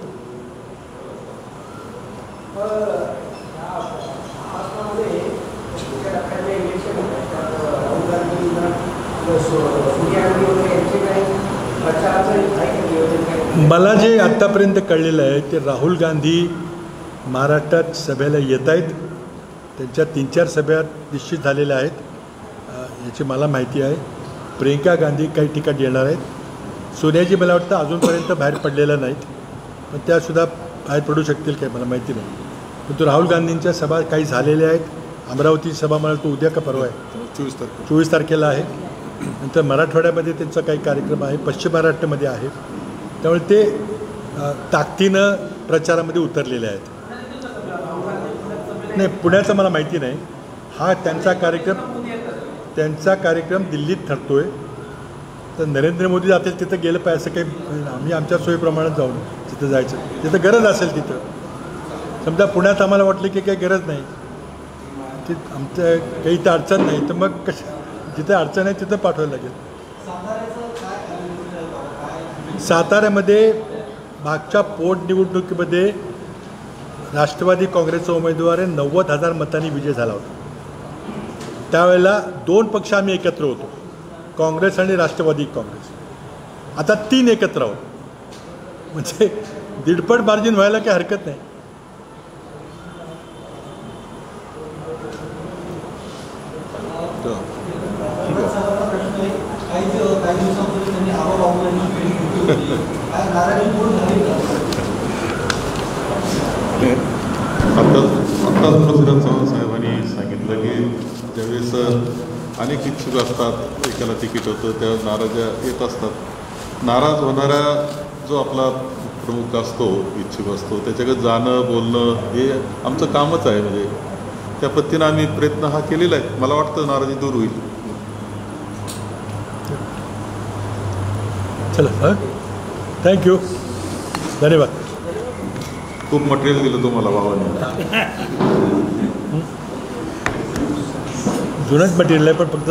मला जे आत्तापर्यंत कळलेलं आहे ते राहुल गांधी महाराष्ट्रात सभेला येत आहेत. त्यांच्या 3-4 सभा निश्चित झालेल्या आहेत याची मला माहिती आहे. प्रियंका गांधी काही ठिकाणी येणार आहेत. सोनियाजी मला वाटतं अजूनपर्यंत बाहेर पडलेल्या नाहीत, पण त्यासुद्धा बाहेर पडू शकतील काय मला माहिती नाही. परंतु राहुल गांधींच्या सभा काही झालेल्या आहेत. अमरावती सभा मला वाटतं उद्या का परवा आहे, 24 तारखेला आहे. नंतर मराठवाड्यामध्ये त्यांचा काही कार्यक्रम आहे, पश्चिम महाराष्ट्रामध्ये आहे. त्यामुळे ते ताकदीनं प्रचारामध्ये उतरलेले आहेत. नाही, पुण्याचं मला माहिती नाही. हा त्यांचा कार्यक्रम दिल्लीत ठरतो आहे. तर नरेंद्र मोदी जातील तिथं गेलं पाहिजे असं काही, आम्ही आमच्या सोयीप्रमाणे जाऊन तिथं जायचं. तिथं गरज असेल तिथं. समजा पुण्यात आम्हाला वाटलं की काही गरज नाही, की आमचं काही इथं अडचण नाही, तर मग जिथं अडचण आहे तिथं पाठवायला लागेल. साताऱ्यामध्ये मागच्या पोटनिवडणुकीमध्ये राष्ट्रवादी काँग्रेसचा उमेदवार 90,000 मतांनी विजय झाला होता. त्यावेळेला 2 पक्ष आम्ही एकत्र होतो, काँग्रेस आणि राष्ट्रवादी काँग्रेस. आता 3 एकत्र आहोत. म्हणजे 1.5 मार्जिन व्हायला काही हरकत नाही. आत्ताच पृथ्वीराज चव्हाण साहेबांनी सांगितलं की ज्यावेळेस अनेक इच्छुक असतात, एकाला तिकीट होतं, त्या नाराज्या येत असतात. नाराज होणारा जो आपला प्रमुख असतो, इच्छुक असतो, त्याच्याकडे जाणं बोलणं हे आमचं कामच आहे. म्हणजे त्या पद्धतीनं आम्ही प्रयत्न हा केलेला आहे. मला वाटतं नाराजी दूर होईल. चला, थँक्यू, धन्यवाद. खूप मटेरियल दिलं तुम्हाला भावाने. जुनंच मटेरियल आहे, पण फक्त